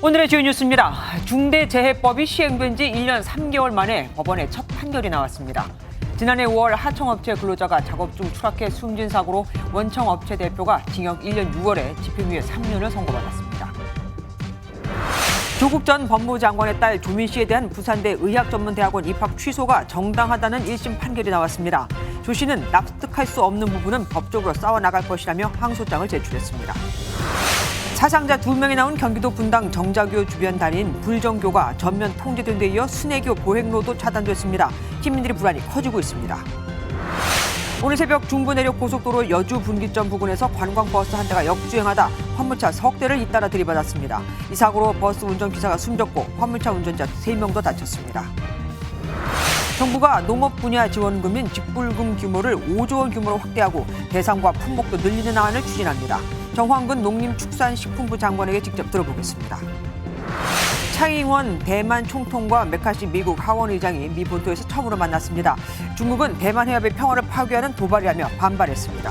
오늘의 주요 뉴스입니다. 중대재해법이 시행된 지 1년 3개월 만에 법원에 첫 판결이 나왔습니다. 지난해 5월 하청업체 근로자가 작업 중 추락해 숨진 사고로 원청업체 대표가 징역 1년 6월에 집행유예 3년을 선고받았습니다. 조국 전 법무장관의 딸 조민 씨에 대한 부산대 의학전문대학원 입학 취소가 정당하다는 1심 판결이 나왔습니다. 조 씨는 납득할 수 없는 부분은 법적으로 싸워나갈 것이라며 항소장을 제출했습니다. 사상자 2명이 나온 경기도 분당 정자교 주변 다닌 불정교가 전면 통제된 데 이어 순회교 보행로도 차단됐습니다. 시민들의 불안이 커지고 있습니다. 오늘 새벽 중부 내륙 고속도로 여주 분기점 부근에서 관광버스 한 대가 역주행하다 화물차 석 대를 잇따라 들이받았습니다. 이 사고로 버스 운전기사가 숨졌고 화물차 운전자 3명도 다쳤습니다. 정부가 농업 분야 지원금인 직불금 규모를 5조 원 규모로 확대하고 대상과 품목도 늘리는 안을 추진합니다. 정황근 농림축산식품부 장관에게 직접 들어보겠습니다. 차이잉원 대만 총통과 메카시 미국 하원 의장이 미 본토에서 처음으로 만났습니다. 중국은 대만 해협의 평화를 파괴하는 도발이라며 반발했습니다.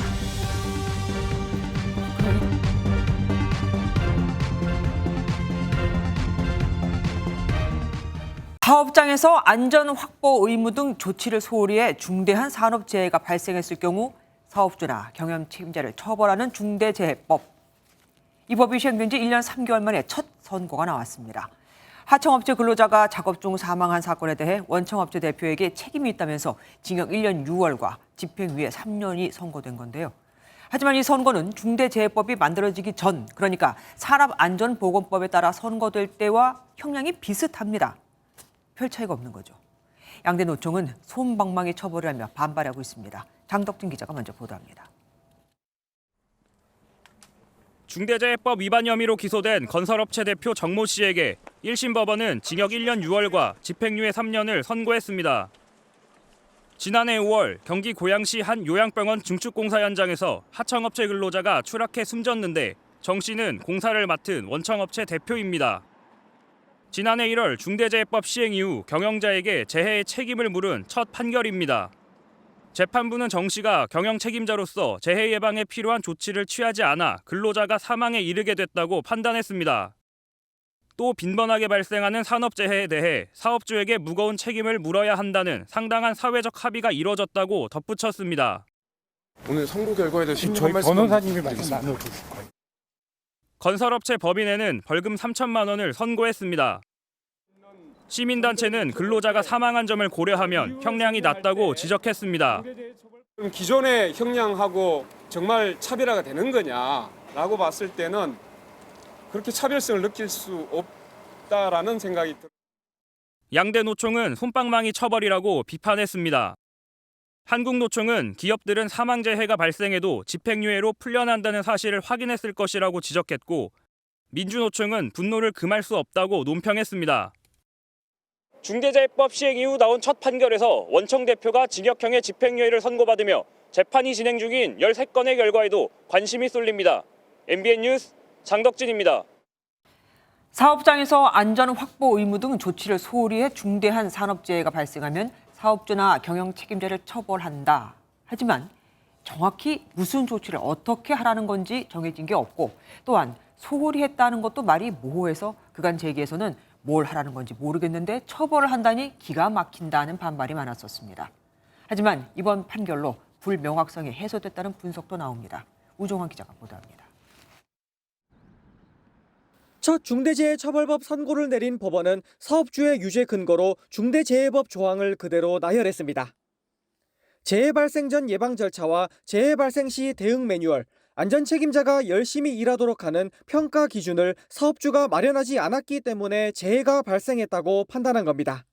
사업장에서 안전 확보 의무 등 조치를 소홀히 해 중대한 산업재해가 발생했을 경우 사업주나 경영 책임자를 처벌하는 중대재해법. 이 법이 시행된 지 1년 3개월 만에 첫 선고가 나왔습니다. 하청업체 근로자가 작업 중 사망한 사건에 대해 원청업체 대표에게 책임이 있다면서 징역 1년 6월과 집행유예 3년이 선고된 건데요. 하지만 이 선고는 중대재해법이 만들어지기 전, 그러니까 산업안전보건법에 따라 선고될 때와 형량이 비슷합니다. 별 차이가 없는 거죠. 양대 노총은 솜방망이 처벌을 하며 반발하고 있습니다. 장덕진 기자가 먼저 보도합니다. 중대재해법 위반 혐의로 기소된 건설업체 대표 정모 씨에게 1심 법원은 징역 1년 6월과 집행유예 3년을 선고했습니다. 지난해 5월 경기 고양시 한 요양병원 증축공사 현장에서 하청업체 근로자가 추락해 숨졌는데 정 씨는 공사를 맡은 원청업체 대표입니다. 지난해 1월 중대재해법 시행 이후 경영자에게 재해의 책임을 물은 첫 판결입니다. 재판부는 정 씨가 경영 책임자로서 재해 예방에 필요한 조치를 취하지 않아 근로자가 사망에 이르게 됐다고 판단했습니다. 또 빈번하게 발생하는 산업재해에 대해 사업주에게 무거운 책임을 물어야 한다는 상당한 사회적 합의가 이뤄졌다고 덧붙였습니다. 오늘 선고 결과에 대해서 저희 변호사님이 말씀 나눠주실 거예요. 건설업체 법인에는 벌금 3천만 원을 선고했습니다. 시민단체는 근로자가 사망한 점을 고려하면 형량이 낮다고 지적했습니다. 그럼 기존의 형량하고 정말 차별화가 되는 거냐라고 봤을 때는 그렇게 차별성을 느낄 수 없다라는 생각이 들어요. 양대 노총은 솜방망이 처벌이라고 비판했습니다. 한국노총은 기업들은 사망재해가 발생해도 집행유예로 풀려난다는 사실을 확인했을 것이라고 지적했고 민주노총은 분노를 금할 수 없다고 논평했습니다. 중대재해법 시행 이후 나온 첫 판결에서 원청 대표가 징역형의 집행유예를 선고받으며 재판이 진행 중인 13건의 결과에도 관심이 쏠립니다. MBN 뉴스 장덕진입니다. 사업장에서 안전 확보 의무 등 조치를 소홀히 해 중대한 산업재해가 발생하면 사업주나 경영 책임자를 처벌한다. 하지만 정확히 무슨 조치를 어떻게 하라는 건지 정해진 게 없고 또한 소홀히 했다는 것도 말이 모호해서 그간 제기에서는 뭘 하라는 건지 모르겠는데 처벌을 한다니 기가 막힌다는 반발이 많았었습니다. 하지만 이번 판결로 불명확성이 해소됐다는 분석도 나옵니다. 우종환 기자가 보도합니다. 첫 중대재해처벌법 선고를 내린 법원은 사업주의 유죄 근거로 중대재해법 조항을 그대로 나열했습니다. 재해 발생 전 예방 절차와 재해 발생 시 대응 매뉴얼, 안전 책임자가 열심히 일하도록 하는 평가 기준을 사업주가 마련하지 않았기 때문에 재해가 발생했다고 판단한 겁니다.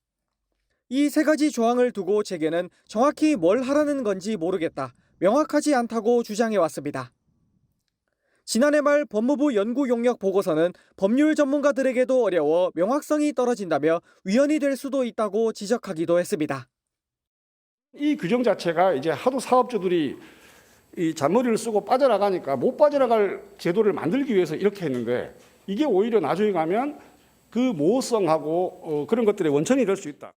이 세 가지 조항을 두고 재계는 정확히 뭘 하라는 건지 모르겠다, 명확하지 않다고 주장해왔습니다. 지난해 말 법무부 연구용역 보고서는 법률 전문가들에게도 어려워 명확성이 떨어진다며 위헌이 될 수도 있다고 지적하기도 했습니다. 이 규정 자체가 이제 하도 사업주들이 이 잔머리를 쓰고 빠져나가니까 못 빠져나갈 제도를 만들기 위해서 이렇게 했는데 이게 오히려 나중에 가면 그 모호성하고 그런 것들의 원천이 될 수 있다.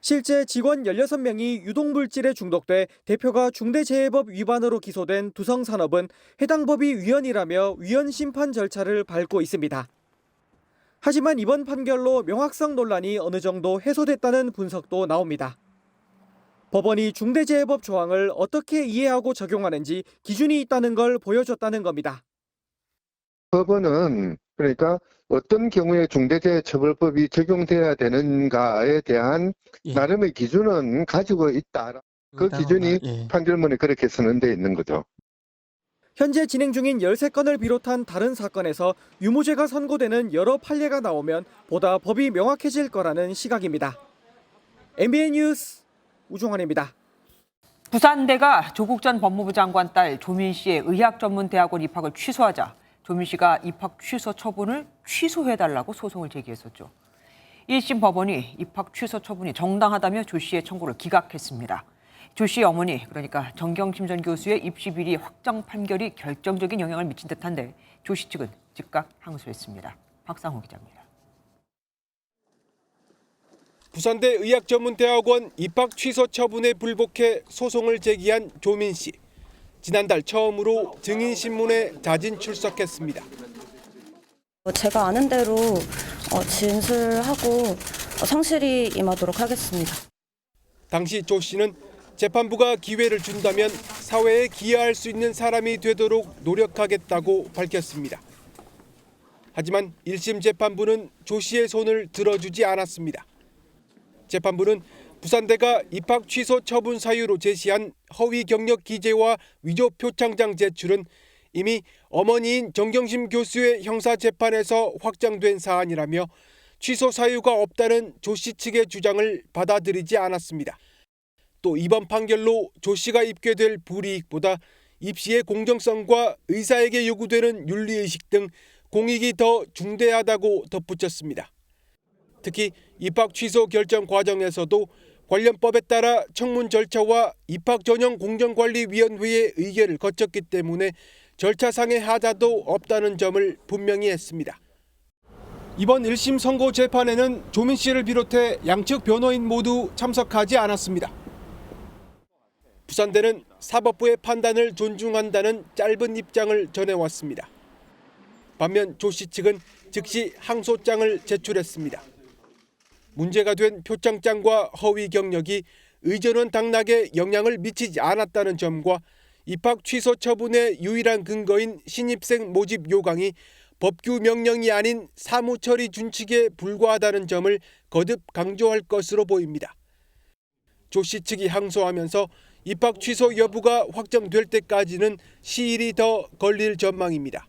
실제 직원 16명이 유독물질에 중독돼 대표가 중대재해법 위반으로 기소된 두성산업은 해당 법이 위헌이라며 위헌 심판 절차를 밟고 있습니다. 하지만 이번 판결로 명확성 논란이 어느 정도 해소됐다는 분석도 나옵니다. 법원이 중대재해법 조항을 어떻게 이해하고 적용하는지 기준이 있다는 걸 보여줬다는 겁니다. 법원은 그러니까 어떤 경우에 중대재해처벌법이 적용돼야 되는가에 대한 나름의 기준은 가지고 있다. 그 기준이 판결문에 그렇게 선언되어 있는 거죠. 현재 진행 중인 13건을 비롯한 다른 사건에서 유무죄가 선고되는 여러 판례가 나오면 보다 법이 명확해질 거라는 시각입니다. MBN 뉴스 우종환입니다. 부산대가 조국 전 법무부 장관 딸 조민 씨의 의학전문대학원 입학을 취소하자 조민 씨가 입학 취소 처분을 취소해달라고 소송을 제기했었죠. 1심 법원이 입학 취소 처분이 정당하다며 조 씨의 청구를 기각했습니다. 조 씨의 어머니, 그러니까 정경심 전 교수의 입시 비리 확정 판결이 결정적인 영향을 미친 듯한데 조 씨 측은 즉각 항소했습니다. 박상호 기자입니다. 부산대 의학전문대학원 입학 취소 처분에 불복해 소송을 제기한 조민 씨. 지난달 처음으로 증인신문에 자진 출석했습니다. 제가 아는 대로 진술하고 성실히 임하도록 하겠습니다. 당시 조 씨는 재판부가 기회를 준다면 사회에 기여할 수 있는 사람이 되도록 노력하겠다고 밝혔습니다. 하지만 1심 재판부는 조 씨의 손을 들어주지 않았습니다. 재판부는 부산대가 입학 취소 처분 사유로 제시한 허위 경력 기재와 위조 표창장 제출은 이미 어머니인 정경심 교수의 형사재판에서 확정된 사안이라며 취소 사유가 없다는 조 씨 측의 주장을 받아들이지 않았습니다. 또 이번 판결로 조 씨가 입게 될 불이익보다 입시의 공정성과 의사에게 요구되는 윤리의식 등 공익이 더 중대하다고 덧붙였습니다. 특히 입학 취소 결정 과정에서도 관련 법에 따라 청문 절차와 입학전형공정관리위원회의 의결을 거쳤기 때문에 절차상의 하자도 없다는 점을 분명히 했습니다. 이번 1심 선고 재판에는 조민 씨를 비롯해 양측 변호인 모두 참석하지 않았습니다. 부산대는 사법부의 판단을 존중한다는 짧은 입장을 전해왔습니다. 반면 조 씨 측은 즉시 항소장을 제출했습니다. 문제가 된 표창장과 허위 경력이 의전원 당락에 영향을 미치지 않았다는 점과 입학 취소 처분의 유일한 근거인 신입생 모집 요강이 법규 명령이 아닌 사무처리 준칙에 불과하다는 점을 거듭 강조할 것으로 보입니다. 조 씨 측이 항소하면서 입학 취소 여부가 확정될 때까지는 시일이 더 걸릴 전망입니다.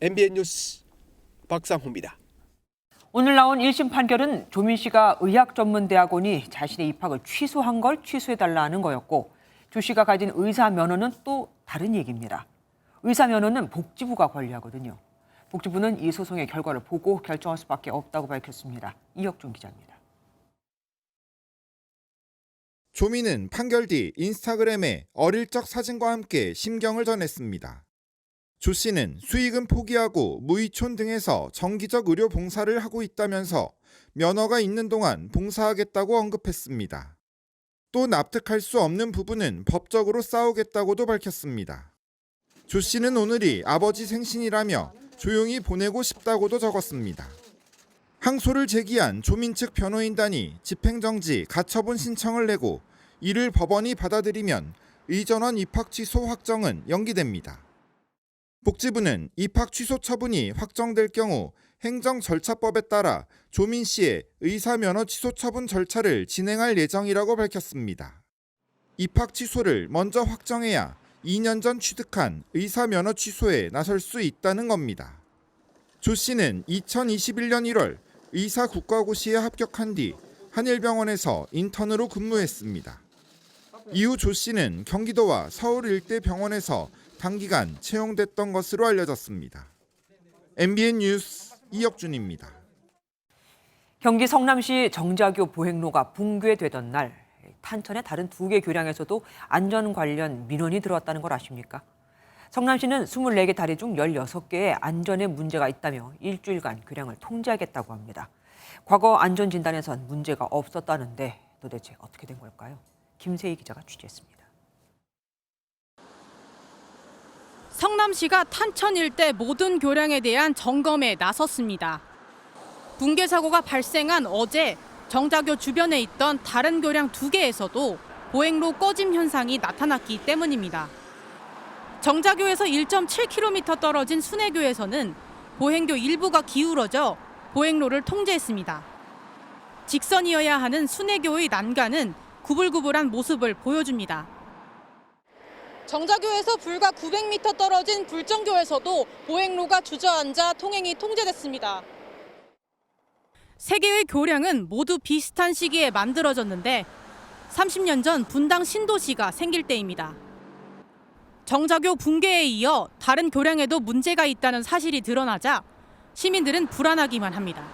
MBN 뉴스 박상호입니다. 오늘 나온 1심 판결은 조민 씨가 의학전문대학원이 자신의 입학을 취소한 걸 취소해달라는 거였고 조 씨가 가진 의사 면허는 또 다른 얘기입니다. 의사 면허는 복지부가 관리하거든요. 복지부는 이 소송의 결과를 보고 결정할 수밖에 없다고 밝혔습니다. 이혁준 기자입니다. 조민은 판결 뒤 인스타그램에 어릴 적 사진과 함께 심경을 전했습니다. 조 씨는 수익은 포기하고 무이촌 등에서 정기적 의료 봉사를 하고 있다면서 면허가 있는 동안 봉사하겠다고 언급했습니다. 또 납득할 수 없는 부분은 법적으로 싸우겠다고도 밝혔습니다. 조 씨는 오늘이 아버지 생신이라며 조용히 보내고 싶다고도 적었습니다. 항소를 제기한 조민 측 변호인단이 집행정지 가처분 신청을 내고 이를 법원이 받아들이면 의전원 입학 취소 확정은 연기됩니다. 복지부는 입학 취소 처분이 확정될 경우 행정절차법에 따라 조민 씨의 의사면허 취소 처분 절차를 진행할 예정이라고 밝혔습니다. 입학 취소를 먼저 확정해야 2년 전 취득한 의사면허 취소에 나설 수 있다는 겁니다. 조 씨는 2021년 1월 의사국가고시에 합격한 뒤 한일병원에서 인턴으로 근무했습니다. 이후 조 씨는 경기도와 서울 일대 병원에서 단기간 채용됐던 것으로 알려졌습니다. MBN 뉴스 이혁준입니다. 경기 성남시 정자교 보행로가 붕괴되던 날 탄천의 다른 2개 교량에서도 안전 관련 민원이 들어왔다는 걸 아십니까? 성남시는 24개 다리 중 16개의 안전에 문제가 있다며 일주일간 교량을 통제하겠다고 합니다. 과거 안전진단에선 문제가 없었다는데 도대체 어떻게 된 걸까요? 김세희 기자가 취재했습니다. 성남시가 탄천 일대 모든 교량에 대한 점검에 나섰습니다. 붕괴 사고가 발생한 어제 정자교 주변에 있던 다른 교량 2개에서도 보행로 꺼짐 현상이 나타났기 때문입니다. 정자교에서 1.7km 떨어진 순회교에서는 보행교 일부가 기울어져 보행로를 통제했습니다. 직선이어야 하는 순회교의 난간은 구불구불한 모습을 보여줍니다. 정자교에서 불과 900m 떨어진 불정교에서도 보행로가 주저앉아 통행이 통제됐습니다. 세 개의 교량은 모두 비슷한 시기에 만들어졌는데 30년 전 분당 신도시가 생길 때입니다. 정자교 붕괴에 이어 다른 교량에도 문제가 있다는 사실이 드러나자 시민들은 불안하기만 합니다.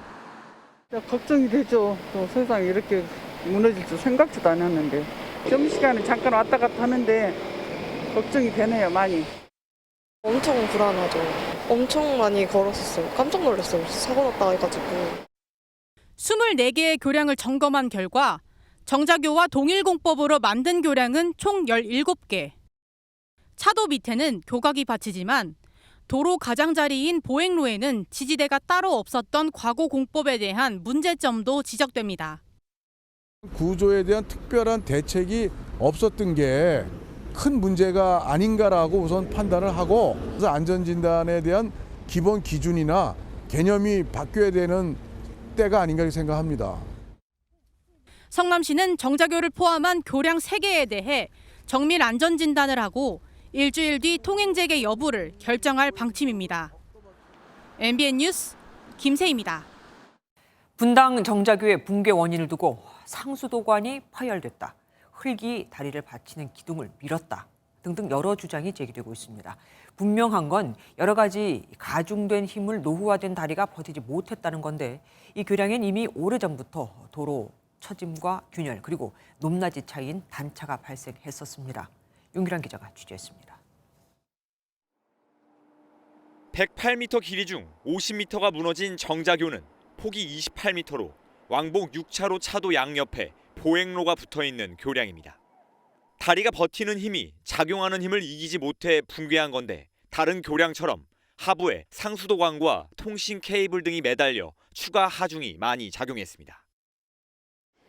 걱정이 되죠. 또 세상에 이렇게 무너질 줄 생각지도 않았는데 점심시간에 잠깐 왔다 갔다 하는데 걱정이 되네요, 많이. 엄청 불안하죠. 엄청 많이 걸었었어요. 깜짝 놀랐어요. 사고 났다 해가지고. 24개의 교량을 점검한 결과 정자교와 동일공법으로 만든 교량은 총 17개. 차도 밑에는 교각이 받치지만 도로 가장자리인 보행로에는 지지대가 따로 없었던 과거 공법에 대한 문제점도 지적됩니다. 구조에 대한 특별한 대책이 없었던 게 큰 문제가 아닌가라고 우선 판단을 하고, 그래서 안전진단에 대한 기본 기준이나 개념이 바뀌어야 되는 때가 아닌가 생각합니다. 성남시는 정자교를 포함한 교량 3개에 대해 정밀 안전진단을 하고 일주일 뒤 통행 재개 여부를 결정할 방침입니다. MBN 뉴스 김세희입니다. 분당 정자교의 붕괴 원인을 두고 상수도관이 파열됐다. 흙이 다리를 받치는 기둥을 밀었다. 등등 여러 주장이 제기되고 있습니다. 분명한 건 여러 가지 가중된 힘을 노후화된 다리가 버티지 못했다는 건데 이 교량엔 이미 오래전부터 도로 처짐과 균열 그리고 높낮이 차이인 단차가 발생했었습니다. 윤기란 기자가 취재했습니다. 108m 길이 중 50m가 무너진 정자교는 폭이 28m로 왕복 6차로 차도 양옆에 보행로가 붙어있는 교량입니다. 다리가 버티는 힘이 작용하는 힘을 이기지 못해 붕괴한 건데 다른 교량처럼 하부에 상수도관과 통신 케이블 등이 매달려 추가 하중이 많이 작용했습니다.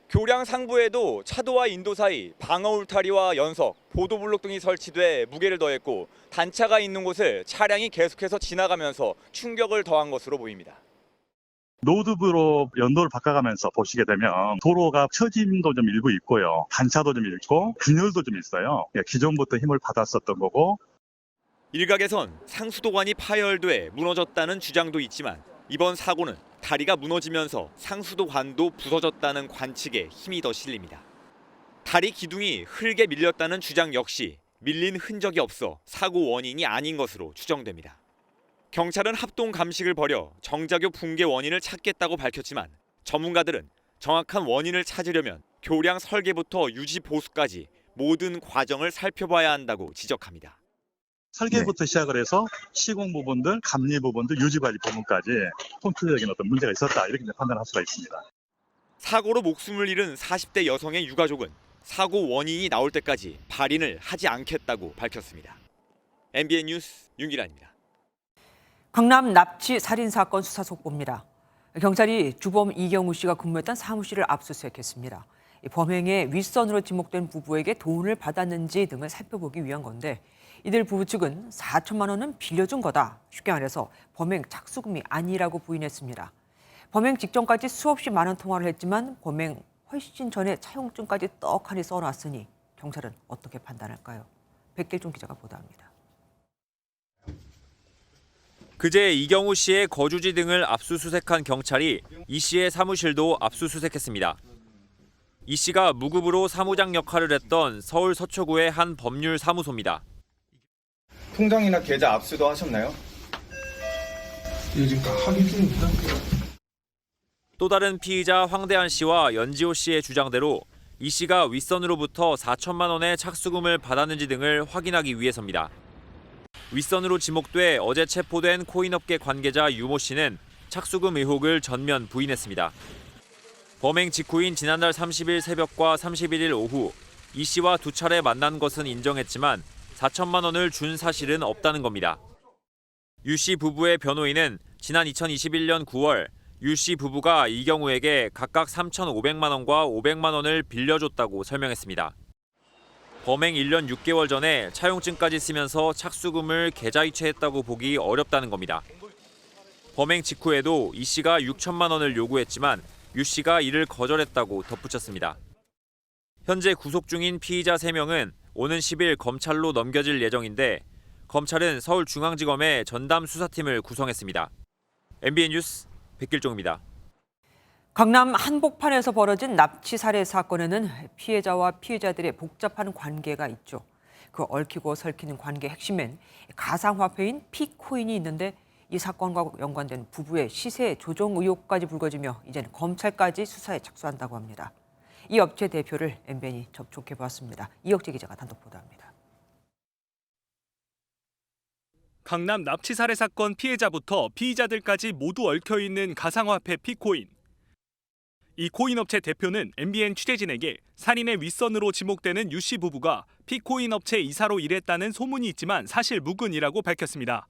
교량 상부에도 차도와 인도 사이 방어 울타리와 연석, 보도블록 등이 설치돼 무게를 더했고 단차가 있는 곳을 차량이 계속해서 지나가면서 충격을 더한 것으로 보입니다. 노드브로 연도를 바꿔가면서 보시게 되면 도로가 처짐도 좀 일부 있고요. 단차도 좀 있고 균열도 좀 있어요. 기존부터 힘을 받았었던 거고. 일각에선 상수도관이 파열돼 무너졌다는 주장도 있지만 이번 사고는 다리가 무너지면서 상수도관도 부서졌다는 관측에 힘이 더 실립니다. 다리 기둥이 흙에 밀렸다는 주장 역시 밀린 흔적이 없어 사고 원인이 아닌 것으로 추정됩니다. 경찰은 합동 감식을 벌여 정자교 붕괴 원인을 찾겠다고 밝혔지만 전문가들은 정확한 원인을 찾으려면 교량 설계부터 유지 보수까지 모든 과정을 살펴봐야 한다고 지적합니다. 설계부터 시작을 해서 시공 부분들, 감리 부분들, 유지관리 부분까지 통계적인 어떤 문제가 있었다 이렇게 판단할 수가 있습니다. 사고로 목숨을 잃은 40대 여성의 유가족은 사고 원인이 나올 때까지 발인을 하지 않겠다고 밝혔습니다. MBN 뉴스 윤기란입니다. 강남 납치 살인 사건 수사 속보입니다. 경찰이 주범 이경우 씨가 근무했던 사무실을 압수수색했습니다. 범행에 윗선으로 지목된 부부에게 돈을 받았는지 등을 살펴보기 위한 건데 이들 부부 측은 4천만 원은 빌려준 거다. 쉽게 말해서 범행 착수금이 아니라고 부인했습니다. 범행 직전까지 수없이 많은 통화를 했지만 범행 훨씬 전에 차용증까지 떡하니 써놨으니 경찰은 어떻게 판단할까요? 백길종 기자가 보도합니다. 그제 이경우 씨의 거주지 등을 압수수색한 경찰이 이 씨의 사무실도 압수수색했습니다. 이 씨가 무급으로 사무장 역할을 했던 서울 서초구의 한 법률 사무소입니다. 통장이나 계좌 압수도 하셨나요? 지금 다 확인 중입니다. 또 다른 피의자 황대한 씨와 연지호 씨의 주장대로 이 씨가 윗선으로부터 4천만 원의 착수금을 받았는지 등을 확인하기 위해서입니다. 윗선으로 지목돼 어제 체포된 코인업계 관계자 유모 씨는 착수금 의혹을 전면 부인했습니다. 범행 직후인 지난달 30일 새벽과 31일 오후 이 씨와 두 차례 만난 것은 인정했지만 4천만 원을 준 사실은 없다는 겁니다. 유 씨 부부의 변호인은 지난 2021년 9월 유 씨 부부가 이경우에게 각각 3,500만 원과 500만 원을 빌려줬다고 설명했습니다. 범행 1년 6개월 전에 차용증까지 쓰면서 착수금을 계좌이체했다고 보기 어렵다는 겁니다. 범행 직후에도 이 씨가 6천만 원을 요구했지만 유 씨가 이를 거절했다고 덧붙였습니다. 현재 구속 중인 피의자 3명은 오는 10일 검찰로 넘겨질 예정인데 검찰은 서울중앙지검의 전담 수사팀을 구성했습니다. MBN 뉴스 백길종입니다. 강남 한복판에서 벌어진 납치 살해 사건에는 피해자와 피해자들의 복잡한 관계가 있죠. 그 얽히고 설키는 관계의 핵심엔 가상화폐인 피코인이 있는데 이 사건과 연관된 부부의 시세 조정 의혹까지 불거지며 이제는 검찰까지 수사에 착수한다고 합니다. 이 업체 대표를 MBN이 접촉해보았습니다. 이혁재 기자가 단독 보도합니다. 강남 납치 살해 사건 피해자부터 피의자들까지 모두 얽혀있는 가상화폐 피코인. 이 코인 업체 대표는 MBN 취재진에게 살인의 윗선으로 지목되는 유 씨 부부가 피코인 업체 이사로 일했다는 소문이 있지만 사실 무근이라고 밝혔습니다.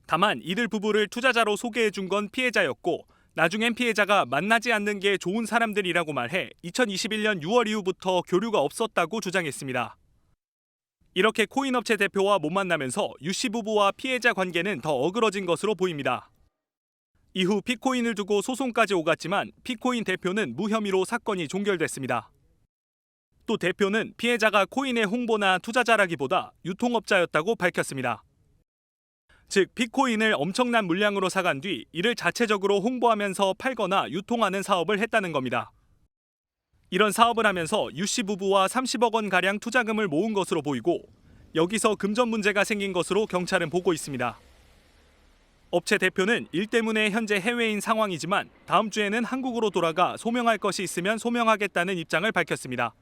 다만 이들 부부를 투자자로 소개해준 건 피해자였고 나중엔 피해자가 만나지 않는 게 좋은 사람들이라고 말해 2021년 6월 이후부터 교류가 없었다고 주장했습니다. 이렇게 코인 업체 대표와 못 만나면서 유 씨 부부와 피해자 관계는 더 어그러진 것으로 보입니다. 이후 피코인을 두고 소송까지 오갔지만 피코인 대표는 무혐의로 사건이 종결됐습니다. 또 대표는 피해자가 코인의 홍보나 투자자라기보다 유통업자였다고 밝혔습니다. 즉 피코인을 엄청난 물량으로 사간 뒤 이를 자체적으로 홍보하면서 팔거나 유통하는 사업을 했다는 겁니다. 이런 사업을 하면서 유 씨 부부와 30억 원가량 투자금을 모은 것으로 보이고 여기서 금전 문제가 생긴 것으로 경찰은 보고 있습니다. 업체 대표는 일 때문에 현재 해외인 상황이지만 다음 주에는 한국으로 돌아가 소명할 것이 있으면 소명하겠다는 입장을 밝혔습니다.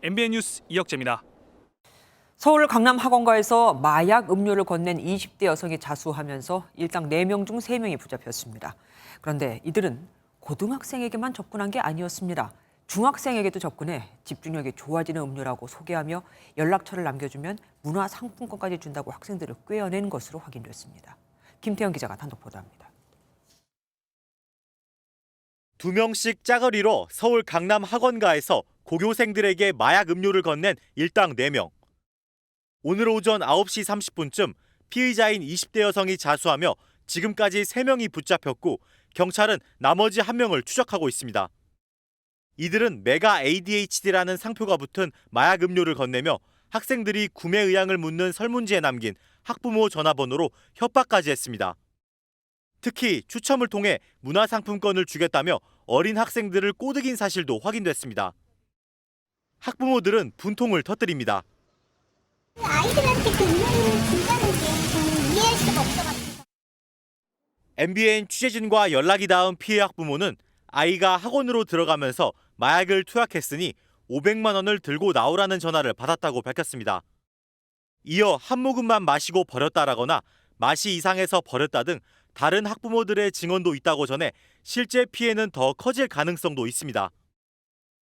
MBN 뉴스 이혁재입니다. 서울 강남 학원가에서 마약 음료를 건넨 20대 여성이 자수하면서 일당 4명 중 3명이 붙잡혔습니다. 그런데 이들은 고등학생에게만 접근한 게 아니었습니다. 중학생에게도 접근해 집중력이 좋아지는 음료라고 소개하며 연락처를 남겨주면 문화상품권까지 준다고 학생들을 꿰어낸 것으로 확인됐습니다. 김태형 기자가 단독 보도합니다. 2명씩 짝거리로 서울 강남 학원가에서 고교생들에게 마약 음료를 건넨 일당 4명. 오늘 오전 9시 30분쯤 피의자인 20대 여성이 자수하며 지금까지 3명이 붙잡혔고 경찰은 나머지 1명을 추적하고 있습니다. 이들은 메가 ADHD라는 상표가 붙은 마약 음료를 건네며 학생들이 구매 의향을 묻는 설문지에 남긴 학부모 전화번호로 협박까지 했습니다. 특히 추첨을 통해 문화상품권을 주겠다며 어린 학생들을 꼬드긴 사실도 확인됐습니다. 학부모들은 분통을 터뜨립니다. 아이들한테 그 음료를 준다는 게 저는 이해할 수가 없어가지고. MBN 취재진과 연락이 닿은 피해 학부모는 아이가 학원으로 들어가면서 마약을 투약했으니 500만 원을 들고 나오라는 전화를 받았다고 밝혔습니다. 이어 한 모금만 마시고 버렸다라거나 맛이 이상해서 버렸다 등 다른 학부모들의 증언도 있다고 전해 실제 피해는 더 커질 가능성도 있습니다.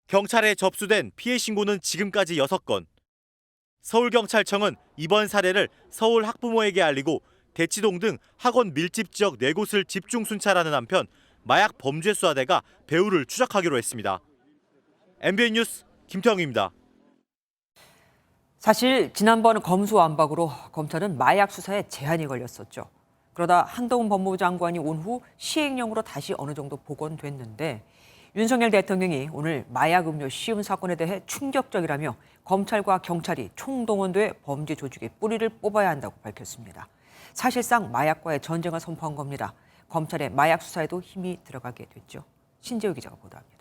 경찰에 접수된 피해 신고는 지금까지 6건. 서울경찰청은 이번 사례를 서울 학부모에게 알리고 대치동 등 학원 밀집 지역 4곳을 집중 순찰하는 한편 마약 범죄 수사대가 배후를 추적하기로 했습니다. MBN 뉴스 김태형입니다. 사실 지난번 검수완박으로 검찰은 마약 수사에 제한이 걸렸었죠. 그러다 한동훈 법무부 장관이 온 후 시행령으로 다시 어느 정도 복원됐는데 윤석열 대통령이 오늘 마약 음료 시음 사건에 대해 충격적이라며 검찰과 경찰이 총동원돼 범죄 조직의 뿌리를 뽑아야 한다고 밝혔습니다. 사실상 마약과의 전쟁을 선포한 겁니다. 검찰의 마약 수사에도 힘이 들어가게 됐죠. 신재우 기자가 보도합니다.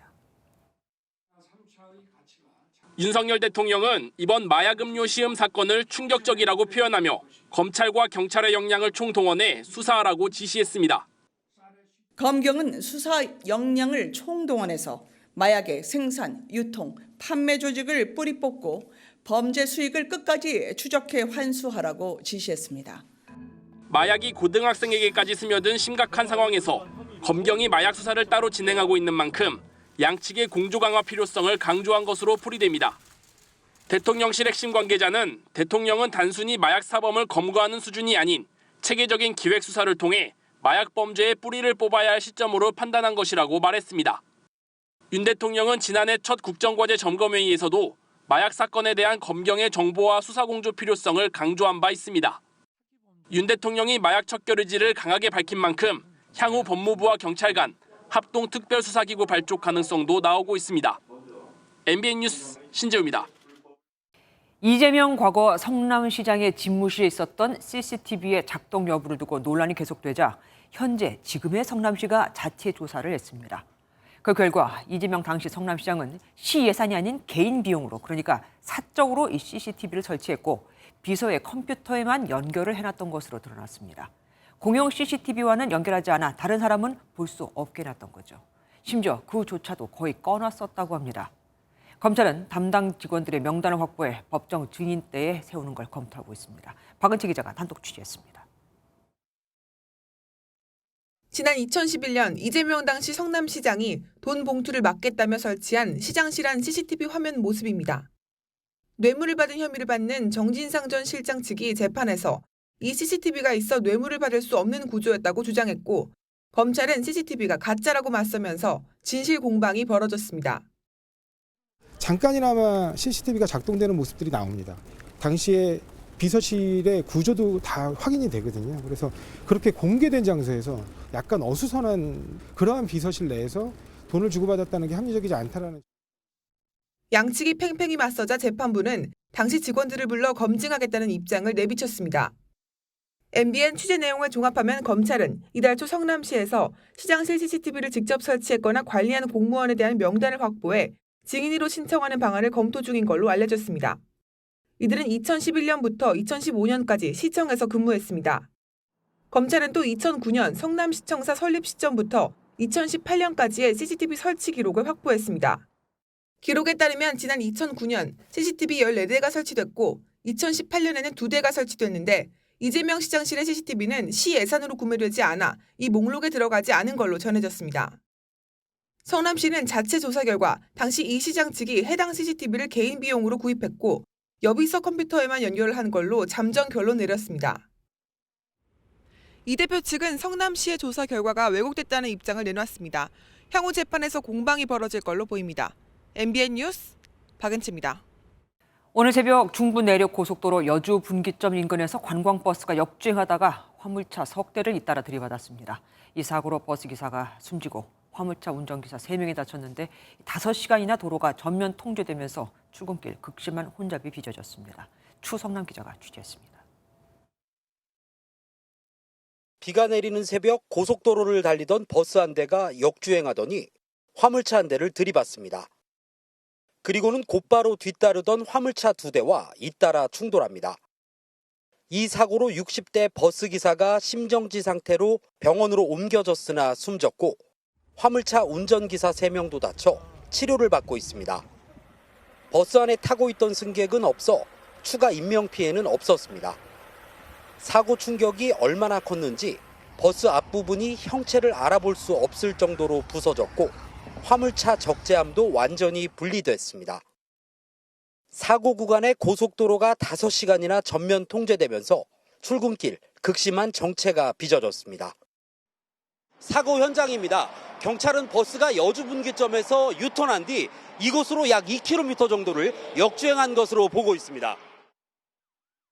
윤석열 대통령은 이번 마약 음료 시음 사건을 충격적이라고 표현하며 검찰과 경찰의 역량을 총동원해 수사하라고 지시했습니다. 검경은 수사 역량을 총동원해서 마약의 생산, 유통, 판매 조직을 뿌리 뽑고 범죄 수익을 끝까지 추적해 환수하라고 지시했습니다. 마약이 고등학생에게까지 스며든 심각한 상황에서 검경이 마약 수사를 따로 진행하고 있는 만큼 양측의 공조 강화 필요성을 강조한 것으로 풀이됩니다. 대통령실 핵심 관계자는 대통령은 단순히 마약 사범을 검거하는 수준이 아닌 체계적인 기획 수사를 통해 마약 범죄의 뿌리를 뽑아야 할 시점으로 판단한 것이라고 말했습니다. 윤 대통령은 지난해 첫 국정과제 점검회의에서도 마약 사건에 대한 검경의 정보와 수사 공조 필요성을 강조한 바 있습니다. 윤 대통령이 마약 척결 의지를 강하게 밝힌 만큼 향후 법무부와 경찰 간 합동 특별수사기구 발족 가능성도 나오고 있습니다. MBN 뉴스 신재우입니다. 이재명 과거 성남시장의 집무실에 있었던 CCTV의 작동 여부를 두고 논란이 계속되자 현재 지금의 성남시가 자체 조사를 했습니다. 그 결과 이재명 당시 성남시장은 시 예산이 아닌 개인 비용으로, 그러니까 사적으로 이 CCTV를 설치했고 비서의 컴퓨터에만 연결을 해놨던 것으로 드러났습니다. 공용 CCTV와는 연결하지 않아 다른 사람은 볼 수 없게 해놨던 거죠. 심지어 그조차도 거의 꺼놨었다고 합니다. 검찰은 담당 직원들의 명단을 확보해 법정 증인대에 세우는 걸 검토하고 있습니다. 박은채 기자가 단독 취재했습니다. 지난 2011년 이재명 당시 성남시장이 돈 봉투를 막겠다며 설치한 시장실 CCTV 화면 모습입니다. 뇌물을 받은 혐의를 받는 정진상 전 실장 측이 재판에서 이 CCTV가 있어 뇌물을 받을 수 없는 구조였다고 주장했고, 검찰은 CCTV가 가짜라고 맞서면서 진실 공방이 벌어졌습니다. 잠깐이나마 CCTV가 작동되는 모습들이 나옵니다. 당시에 비서실의 구조도 다 확인이 되거든요. 그래서 그렇게 공개된 장소에서 약간 어수선한 그러한 비서실 내에서 돈을 주고받았다는 게 합리적이지 않다라는. 양측이 팽팽히 맞서자 재판부는 당시 직원들을 불러 검증하겠다는 입장을 내비쳤습니다. MBN 취재 내용을 종합하면 검찰은 이달 초 성남시에서 시장실 CCTV를 직접 설치했거나 관리하는 공무원에 대한 명단을 확보해 증인으로 신청하는 방안을 검토 중인 걸로 알려졌습니다. 이들은 2011년부터 2015년까지 시청에서 근무했습니다. 검찰은 또 2009년 성남시청사 설립 시점부터 2018년까지의 CCTV 설치 기록을 확보했습니다. 기록에 따르면 지난 2009년 CCTV 14대가 설치됐고 2018년에는 2대가 설치됐는데 이재명 시장실의 CCTV는 시 예산으로 구매되지 않아 이 목록에 들어가지 않은 걸로 전해졌습니다. 성남시는 자체 조사 결과 당시 이 시장 측이 해당 CCTV를 개인 비용으로 구입했고 여비서 컴퓨터에만 연결을 한 걸로 잠정 결론 내렸습니다. 이 대표 측은 성남시의 조사 결과가 왜곡됐다는 입장을 내놨습니다. 향후 재판에서 공방이 벌어질 걸로 보입니다. MBN 뉴스 박은채입니다. 오늘 새벽 중부 내륙 고속도로 여주 분기점 인근에서 관광버스가 역주행하다가 화물차 석 대를 잇따라 들이받았습니다. 이 사고로 버스 기사가 숨지고 화물차 운전기사 3명이 다쳤는데 5시간이나 도로가 전면 통제되면서 출근길 극심한 혼잡이 빚어졌습니다. 추성남 기자가 취재했습니다. 비가 내리는 새벽 고속도로를 달리던 버스 한 대가 역주행하더니 화물차 한 대를 들이받습니다. 그리고는 곧바로 뒤따르던 화물차 2대와 잇따라 충돌합니다. 이 사고로 60대 버스 기사가 심정지 상태로 병원으로 옮겨졌으나 숨졌고 화물차 운전기사 3명도 다쳐 치료를 받고 있습니다. 버스 안에 타고 있던 승객은 없어 추가 인명피해는 없었습니다. 사고 충격이 얼마나 컸는지 버스 앞부분이 형체를 알아볼 수 없을 정도로 부서졌고 화물차 적재함도 완전히 분리됐습니다. 사고 구간의 고속도로가 5시간이나 전면 통제되면서 출근길 극심한 정체가 빚어졌습니다. 사고 현장입니다. 경찰은 버스가 여주 분기점에서 유턴한 뒤 이곳으로 약 2km 정도를 역주행한 것으로 보고 있습니다.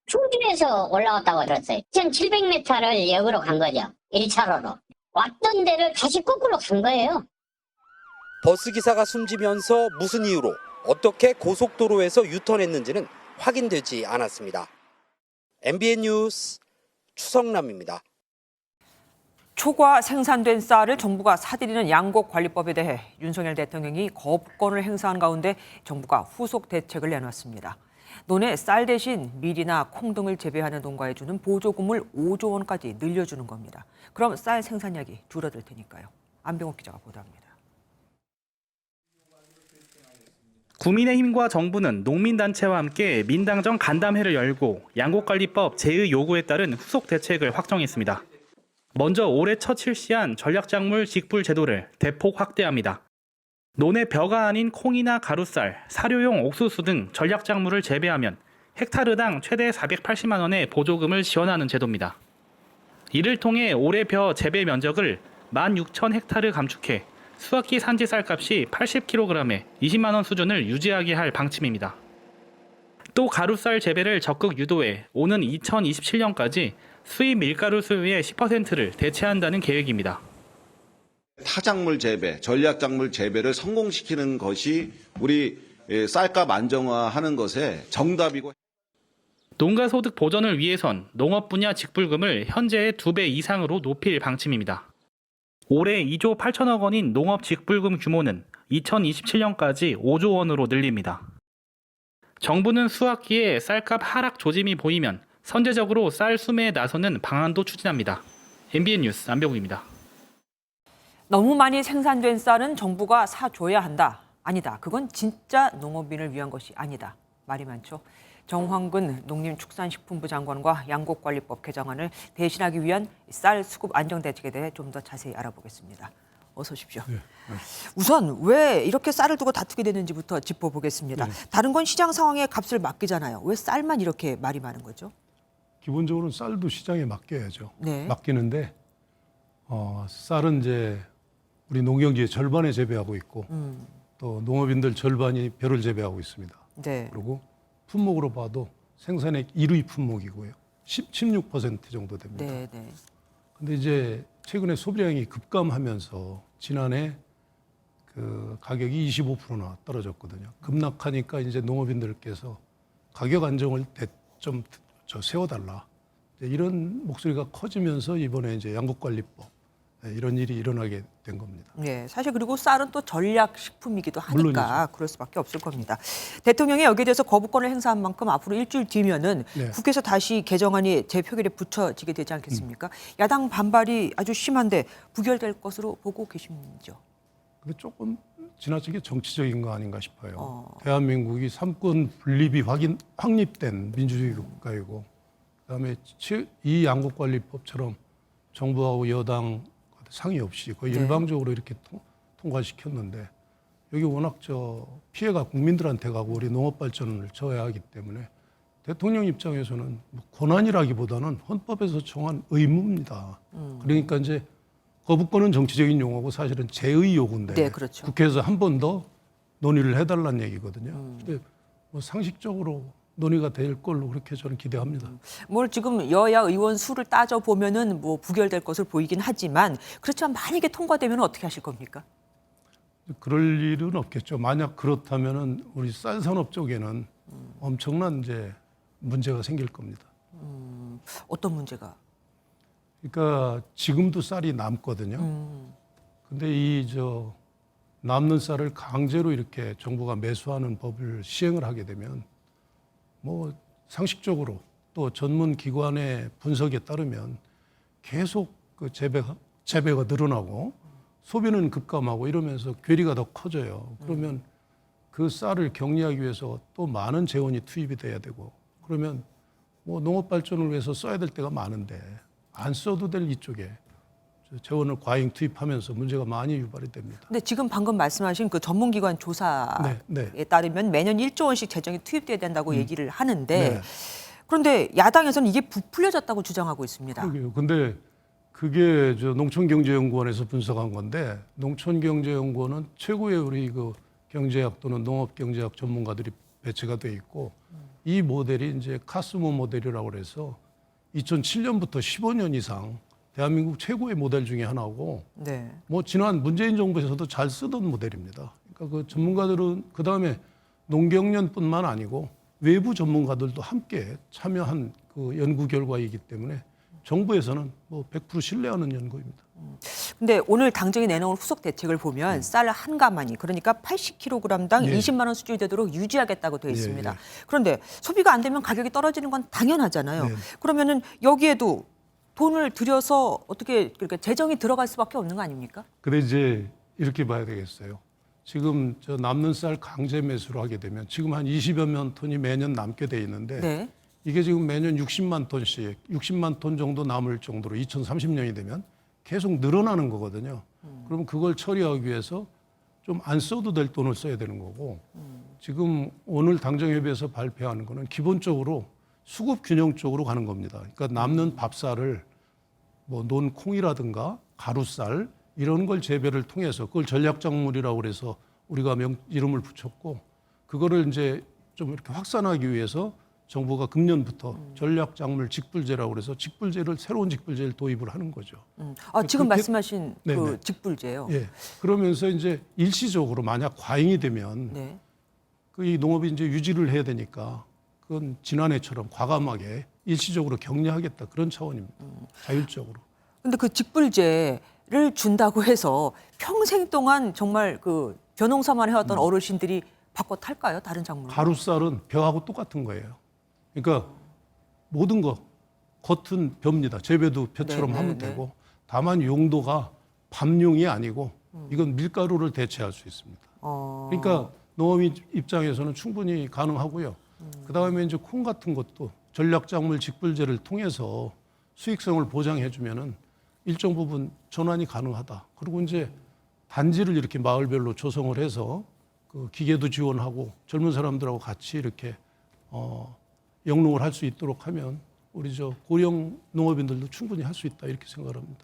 충주에서 올라왔다고 들었어요. 1700m를 역으로 간 거죠. 1차로로. 왔던 데를 다시 거꾸로 간 거예요. 버스 기사가 숨지면서 무슨 이유로 어떻게 고속도로에서 유턴했는지는 확인되지 않았습니다. MBN 뉴스 추성남입니다. 초과 생산된 쌀을 정부가 사들이는 양곡관리법에 대해 윤석열 대통령이 거부권을 행사한 가운데 정부가 후속 대책을 내놨습니다. 논에 쌀 대신 밀이나 콩 등을 재배하는 농가에 주는 보조금을 5조 원까지 늘려주는 겁니다. 그럼 쌀 생산량이 줄어들 테니까요. 안병욱 기자가 보도합니다. 국민의힘과 정부는 농민단체와 함께 민당정 간담회를 열고 양곡관리법 제의 요구에 따른 후속 대책을 확정했습니다. 먼저 올해 첫 실시한 전략작물 직불 제도를 대폭 확대합니다. 논의 벼가 아닌 콩이나 가루쌀, 사료용 옥수수 등 전략작물을 재배하면 헥타르당 최대 480만 원의 보조금을 지원하는 제도입니다. 이를 통해 올해 벼 재배 면적을 16,000헥타르 감축해 수확기 산지 쌀값이 80kg에 20만 원 수준을 유지하게 할 방침입니다. 또 가루쌀 재배를 적극 유도해 오는 2027년까지 수입 밀가루 수요의 10%를 대체한다는 계획입니다. 타작물 재배, 전략작물 재배를 성공시키는 것이 우리 쌀값 안정화하는 것에 정답이고. 농가 소득 보전을 위해선 농업 분야 직불금을 현재의 2배 이상으로 높일 방침입니다. 올해 2조 8천억 원인 농업 직불금 규모는 2027년까지 5조 원으로 늘립니다. 정부는 수확기에 쌀값 하락 조짐이 보이면 선제적으로 쌀 수매에 나서는 방안도 추진합니다. MBN 뉴스 안병우입니다. 너무 많이 생산된 쌀은 정부가 사줘야 한다. 아니다. 그건 진짜 농업인을 위한 것이 아니다. 말이 많죠. 정황근 농림축산식품부 장관과 양곡관리법 개정안을 대신하기 위한 쌀 수급 안정 대책에 대해 좀 더 자세히 알아보겠습니다. 어서 오십시오. 네. 우선 왜 이렇게 쌀을 두고 다투게 되는지부터 짚어보겠습니다. 네. 다른 건 시장 상황에 값을 맡기잖아요. 왜 쌀만 이렇게 말이 많은 거죠? 기본적으로는 쌀도 시장에 맡겨야죠. 네. 맡기는데 쌀은 이제 우리 농경지의 절반에 재배하고 있고 또 농업인들 절반이 벼를 재배하고 있습니다. 네. 그리고 품목으로 봐도 생산액 1위 품목이고요. 16% 정도 됩니다. 네, 네. 근데 이제 최근에 소비량이 급감하면서 지난해 그 가격이 25%나 떨어졌거든요. 급락하니까 이제 농업인들께서 가격 안정을 좀 세워달라. 이런 목소리가 커지면서 이번에 이제 양곡관리법 이런 일이 일어나게 된 겁니다. 네, 사실 그리고 쌀은 또 전략식품이기도 하니까 물론이죠. 그럴 수밖에 없을 겁니다. 대통령이 여기에 대해서 거부권을 행사한 만큼 앞으로 일주일 뒤면은 네. 국회에서 다시 개정안이 재표결에 붙여지게 되지 않겠습니까? 야당 반발이 아주 심한데 부결될 것으로 보고 계십니까? 근데 조금 지나치게 정치적인 거 아닌가 싶어요. 대한민국이 삼권 분립이 확립된 민주주의 국가이고 그다음에 이 양곡관리법처럼 정부하고 여당 상의 없이 거의 네. 일방적으로 이렇게 통과시켰는데 여기 워낙 피해가 국민들한테 가고 우리 농업 발전을 저해하기 때문에 대통령 입장에서는 뭐 권한이라기보다는 헌법에서 정한 의무입니다. 그러니까 이제 거부권은 정치적인 용어고 사실은 제의 요구인데 네, 그렇죠. 국회에서 한 번 더 논의를 해달라는 얘기거든요. 근데 뭐 상식적으로 논의가 될 걸로 그렇게 저는 기대합니다. 뭘 지금 여야 의원 수를 따져 보면은 뭐 부결될 것을 보이긴 하지만 그렇지만 만약에 통과되면 어떻게 하실 겁니까? 그럴 일은 없겠죠. 만약 그렇다면은 우리 쌀 산업 쪽에는 엄청난 이제 문제가 생길 겁니다. 어떤 문제가? 그러니까 지금도 쌀이 남거든요. 근데 이 남는 쌀을 강제로 이렇게 정부가 매수하는 법을 시행을 하게 되면 뭐 상식적으로 또 전문 기관의 분석에 따르면 계속 그 재배가 늘어나고 소비는 급감하고 이러면서 괴리가 더 커져요. 그러면 그 쌀을 격리하기 위해서 또 많은 재원이 투입이 돼야 되고 그러면 뭐 농업 발전을 위해서 써야 될 때가 많은데 안 써도 될 이쪽에 재원을 과잉 투입하면서 문제가 많이 유발이 됩니다. 근데 지금 방금 말씀하신 그 전문기관 조사에 따르면 매년 1조 원씩 재정이 투입돼야 된다고 얘기를 하는데 그런데 야당에서는 이게 부풀려졌다고 주장하고 있습니다. 그러게요. 근데 그게 농촌경제연구원에서 분석한 건데 농촌경제연구원은 최고의 우리 그 경제학 또는 농업경제학 전문가들이 배치가 돼 있고 이 모델이 이제 카스모 모델이라고 그래서 2007년부터 15년 이상 대한민국 최고의 모델 중에 하나고 뭐 지난 문재인 정부에서도 잘 쓰던 모델입니다. 그러니까 그 전문가들은 그다음에 농경연뿐만 아니고 외부 전문가들도 함께 참여한 그 연구 결과이기 때문에 정부에서는 뭐 100% 신뢰하는 연구입니다. 근데 오늘 당정이 내놓은 후속 대책을 보면 쌀 한 가마니 그러니까 80kg당 20만 원 수준이 되도록 유지하겠다고 되어 있습니다. 그런데 소비가 안 되면 가격이 떨어지는 건 당연하잖아요. 그러면은 여기에도 돈을 들여서 어떻게 그러니까 재정이 들어갈 수밖에 없는 거 아닙니까? 근데 이제 이렇게 봐야 되겠어요. 지금 남는 쌀 강제 매수를 하게 되면 지금 한 20여만 톤이 매년 남게 돼 있는데 이게 지금 매년 60만 톤씩 60만 톤 정도 남을 정도로 2030년이 되면 계속 늘어나는 거거든요. 그럼 그걸 처리하기 위해서 좀 안 써도 될 돈을 써야 되는 거고 지금 오늘 당정협의회에서 발표하는 거는 기본적으로 수급 균형 쪽으로 가는 겁니다. 그러니까 남는 밥쌀을 뭐 논콩이라든가 가루쌀 이런 걸 재배를 통해서 그걸 전략작물이라고 그래서 우리가 이름을 붙였고 그거를 이제 좀 이렇게 확산하기 위해서 정부가 금년부터 전략작물 직불제라고 그래서 직불제를 새로운 직불제를 도입을 하는 거죠. 지금 그렇게, 말씀하신 그 네네. 직불제요. 예. 그러면서 이제 일시적으로 만약 과잉이 되면 네. 그 이 농업이 이제 유지를 해야 되니까 그건 지난해처럼 과감하게 일시적으로 격려하겠다 그런 차원입니다. 자율적으로. 근데 그 직불제를 준다고 해서 평생 동안 정말 그 벼농사만 해왔던 어르신들이 바꿔 탈까요? 다른 작물? 가루쌀은 벼하고 똑같은 거예요. 그러니까 모든 거 겉은 벼입니다. 재배도 벼처럼 네, 하면 네, 되고 다만 용도가 밤용이 아니고 이건 밀가루를 대체할 수 있습니다. 그러니까 농업 입장에서는 충분히 가능하고요. 그다음에 이제 콩 같은 것도 전략작물 직불제를 통해서 수익성을 보장해주면은 일정 부분 전환이 가능하다. 그리고 이제 단지를 이렇게 마을별로 조성을 해서 그 기계도 지원하고 젊은 사람들하고 같이 이렇게 영농을 할 수 있도록 하면 우리 저 고령 농업인들도 충분히 할 수 있다 이렇게 생각을 합니다.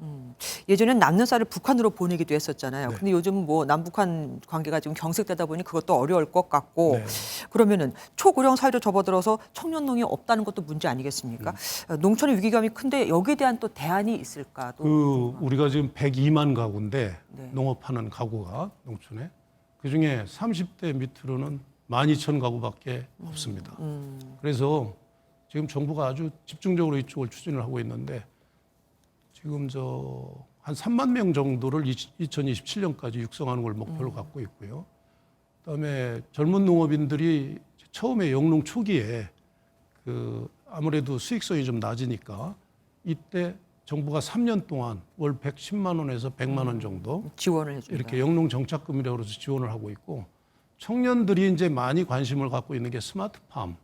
예전엔 남는 쌀을 북한으로 보내기도 했었잖아요. 네. 근데 요즘 뭐 남북한 관계가 지금 경색되다 보니 그것도 어려울 것 같고 네. 그러면은 초고령 사회로 접어들어서 청년농이 없다는 것도 문제 아니겠습니까? 농촌의 위기감이 큰데 여기에 대한 또 대안이 있을까도. 우리가 지금 102만 가구인데 네. 농업하는 가구가 농촌에 그중에 30대 밑으로는 12,000가구밖에 없습니다. 그래서 지금 정부가 아주 집중적으로 이쪽을 추진을 하고 있는데 지금 한 3만 명 정도를 2027년까지 육성하는 걸 목표로 갖고 있고요. 그다음에 젊은 농업인들이 처음에 영농 초기에 아무래도 수익성이 좀 낮으니까 이때 정부가 3년 동안 월 110만 원에서 100만 원 정도 지원을 해준다. 이렇게 영농 정착금이라고 해서 지원을 하고 있고 청년들이 이제 많이 관심을 갖고 있는 게 스마트팜.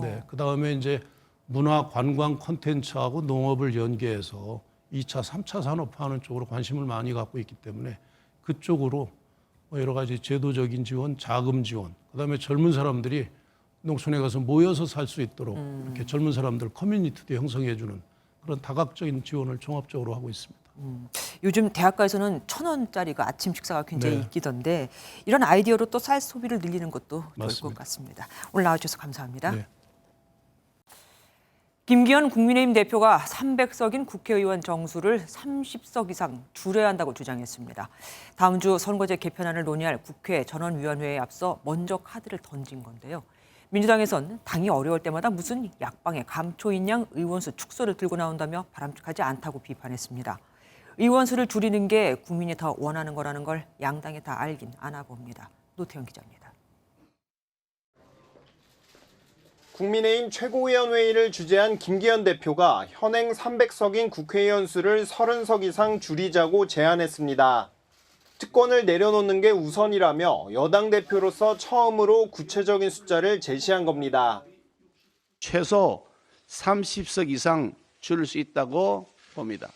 네, 그다음에 이제 문화 관광 콘텐츠하고 농업을 연계해서 2차, 3차 산업화하는 쪽으로 관심을 많이 갖고 있기 때문에 그쪽으로 여러 가지 제도적인 지원, 자금 지원, 그다음에 젊은 사람들이 농촌에 가서 모여서 살 수 있도록 이렇게 젊은 사람들 커뮤니티도 형성해 주는 그런 다각적인 지원을 종합적으로 하고 있습니다. 요즘 대학가에서는 1,000원짜리가 아침 식사가 굉장히 네. 인기던데 이런 아이디어로 또 쌀 소비를 늘리는 것도 좋을 맞습니다. 것 같습니다. 오늘 나와주셔서 감사합니다. 네. 김기현 국민의힘 대표가 300석인 국회의원 정수를 30석 이상 줄여야 한다고 주장했습니다. 다음 주 선거제 개편안을 논의할 국회 전원위원회에 앞서 먼저 카드를 던진 건데요. 민주당에선 당이 어려울 때마다 무슨 약방에 감초인 양 의원수 축소를 들고 나온다며 바람직하지 않다고 비판했습니다. 의원수를 줄이는 게 국민이 더 원하는 거라는 걸 양당이 다 알긴 아나 봅니다. 노태영 기자입니다. 국민의힘 최고위원회의를 주재한 김기현 대표가 현행 300석인 국회의원 수를 30석 이상 줄이자고 제안했습니다. 특권을 내려놓는 게 우선이라며 여당 대표로서 처음으로 구체적인 숫자를 제시한 겁니다. 최소 30석 이상 줄일 수 있다고 봅니다.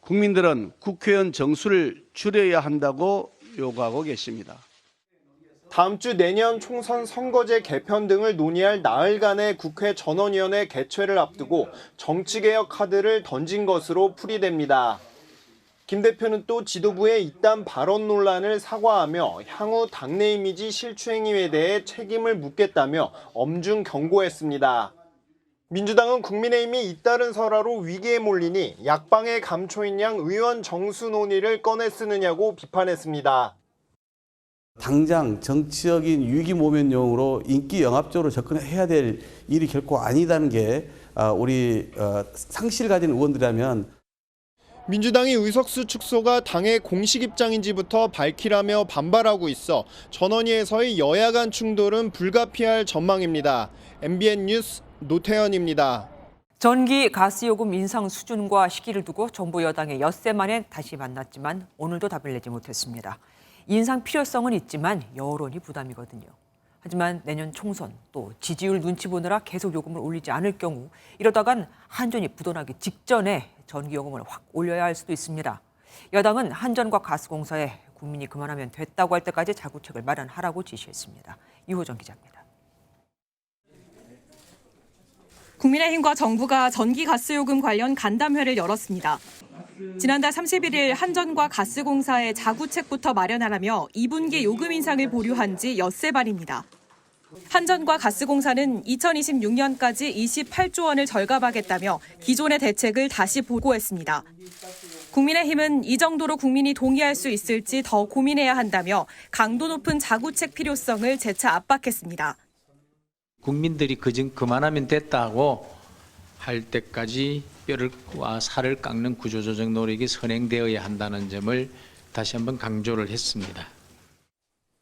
국민들은 국회의원 정수를 줄여야 한다고 요구하고 계십니다. 다음 주 내년 총선 선거제 개편 등을 논의할 나흘간의 국회 전원위원회 개최를 앞두고 정치개혁 카드를 던진 것으로 풀이됩니다. 김 대표는 또 지도부의 이딴 발언 논란을 사과하며 향후 당내 이미지 실추 행위에 대해 책임을 묻겠다며 엄중 경고했습니다. 민주당은 국민의힘이 잇따른 설화로 위기에 몰리니 약방의 감초인 양 의원 정수 논의를 꺼내 쓰느냐고 비판했습니다. 당장 정치적인 위기 모면용으로 인기 영합적으로 접근해야 될 일이 결코 아니다는 게 우리 상식을 가진 의원들이라면 민주당이 의석수 축소가 당의 공식 입장인지부터 밝히라며 반발하고 있어 전원위에서의 여야 간 충돌은 불가피할 전망입니다. MBN 뉴스 노태현입니다. 전기 가스요금 인상 수준과 시기를 두고 정부 여당의 엿새 만에 다시 만났지만 오늘도 답을 내지 못했습니다. 인상 필요성은 있지만 여론이 부담이거든요. 하지만 내년 총선 또 지지율 눈치 보느라 계속 요금을 올리지 않을 경우 이러다간 한전이 부도나기 직전에 전기요금을 확 올려야 할 수도 있습니다. 여당은 한전과 가스공사에 국민이 그만하면 됐다고 할 때까지 자구책을 마련하라고 지시했습니다. 유호정 기자입니다. 국민의힘과 정부가 전기가스요금 관련 간담회를 열었습니다. 지난달 31일 한전과 가스공사에 자구책부터 마련하라며 2분기 요금 인상을 보류한 지 엿새 발입니다. 한전과 가스공사는 2026년까지 28조 원을 절감하겠다며 기존의 대책을 다시 보고했습니다. 국민의힘은 이 정도로 국민이 동의할 수 있을지 더 고민해야 한다며 강도 높은 자구책 필요성을 재차 압박했습니다. 국민들이 그만하면 됐다고 할 때까지 뼈와 살을 깎는 구조조정 노력이 선행되어야 한다는 점을 다시 한번 강조를 했습니다.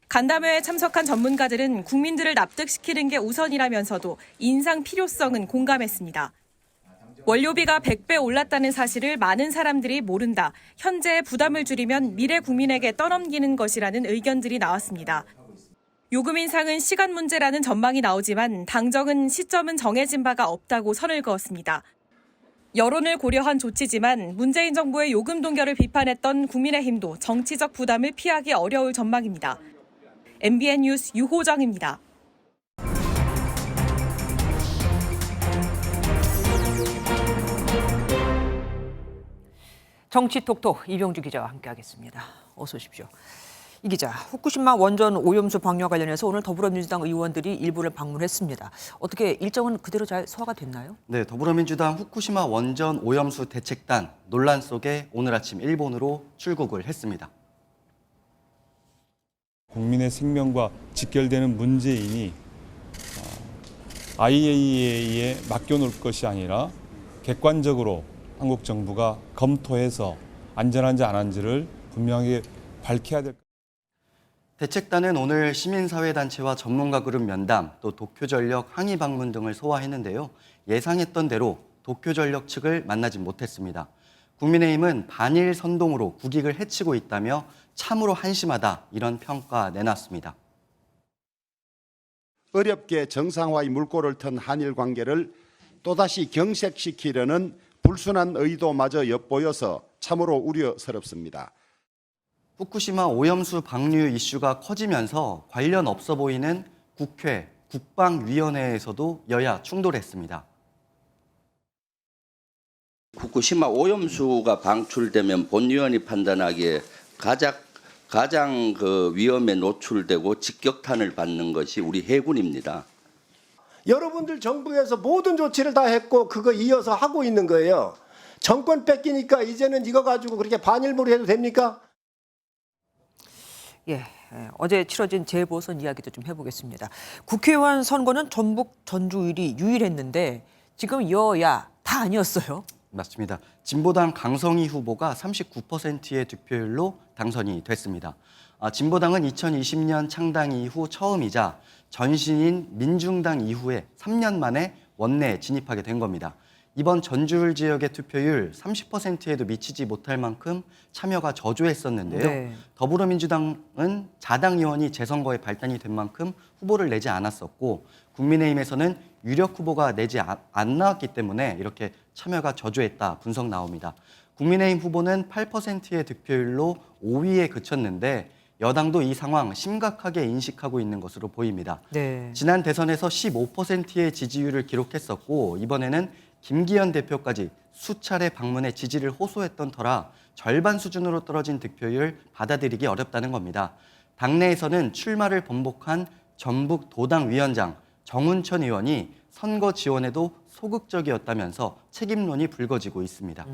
간담회에 참석한 전문가들은 국민들을 납득시키는 게 우선이라면서도 인상 필요성은 공감했습니다. 원료비가 100배 올랐다는 사실을 많은 사람들이 모른다. 현재의 부담을 줄이면 미래 국민에게 떠넘기는 것이라는 의견들이 나왔습니다. 요금 인상은 시간 문제라는 전망이 나오지만 당정은 시점은 정해진 바가 없다고 선을 그었습니다. 여론을 고려한 조치지만 문재인 정부의 요금 동결을 비판했던 국민의힘도 정치적 부담을 피하기 어려울 전망입니다. MBN 뉴스 유호정입니다. 정치톡톡 이병주 기자와 함께하겠습니다. 어서 오십시오. 이 기자, 후쿠시마 원전 오염수 방류와 관련해서 오늘 더불어민주당 의원들이 일부를 방문했습니다. 어떻게 일정은 그대로 잘 소화가 됐나요? 네, 더불어민주당 후쿠시마 원전 오염수 대책단 논란 속에 오늘 아침 일본으로 출국을 했습니다. 국민의 생명과 직결되는 문제이니 IAEA에 맡겨놓을 것이 아니라 객관적으로 한국 정부가 검토해서 안전한지 안 한지를 분명하게 밝혀야 될 것입니다. 대책단은 오늘 시민사회단체와 전문가 그룹 면담, 또 도쿄전력 항의 방문 등을 소화했는데요. 예상했던 대로 도쿄전력 측을 만나지 못했습니다. 국민의힘은 반일 선동으로 국익을 해치고 있다며 참으로 한심하다 이런 평가 내놨습니다. 어렵게 정상화의 물꼬를 튼 한일 관계를 또다시 경색시키려는 불순한 의도마저 엿보여서 참으로 우려스럽습니다. 후쿠시마 오염수 방류 이슈가 커지면서 관련 없어 보이는 국회 국방위원회에서도 여야 충돌했습니다. 후쿠시마 오염수가 방출되면 본위원이 판단하기에 가장 그 위험에 노출되고 직격탄을 받는 것이 우리 해군입니다. 여러분들 정부에서 모든 조치를 다 했고 그거 이어서 하고 있는 거예요. 정권 뺏기니까 이제는 이거 가지고 그렇게 반일무리 해도 됩니까? 어제 치러진 재보선 이야기도 좀 해보겠습니다. 국회의원 선거는 전북 전주일이 유일했는데 지금 여야 다 아니었어요. 맞습니다. 진보당 강성희 후보가 39%의 득표율로 당선이 됐습니다. 진보당은 2020년 창당 이후 처음이자 전신인 민중당 이후에 3년 만에 원내에 진입하게 된 겁니다. 이번 전주울 지역의 투표율 30%에도 미치지 못할 만큼 참여가 저조했었는데요. 네. 더불어민주당은 자당 의원이 재선거에 발단이 된 만큼 후보를 내지 않았었고 국민의힘에서는 유력 후보가 내지 안 나왔기 때문에 이렇게 참여가 저조했다 분석 나옵니다. 국민의힘 후보는 8%의 득표율로 5위에 그쳤는데 여당도 이 상황 심각하게 인식하고 있는 것으로 보입니다. 네. 지난 대선에서 15%의 지지율을 기록했었고 이번에는 김기현 대표까지 수차례 방문해 지지를 호소했던 터라 절반 수준으로 떨어진 득표율 받아들이기 어렵다는 겁니다. 당내에서는 출마를 번복한 전북 도당위원장 정운천 의원이 선거 지원에도 소극적이었다면서 책임론이 불거지고 있습니다.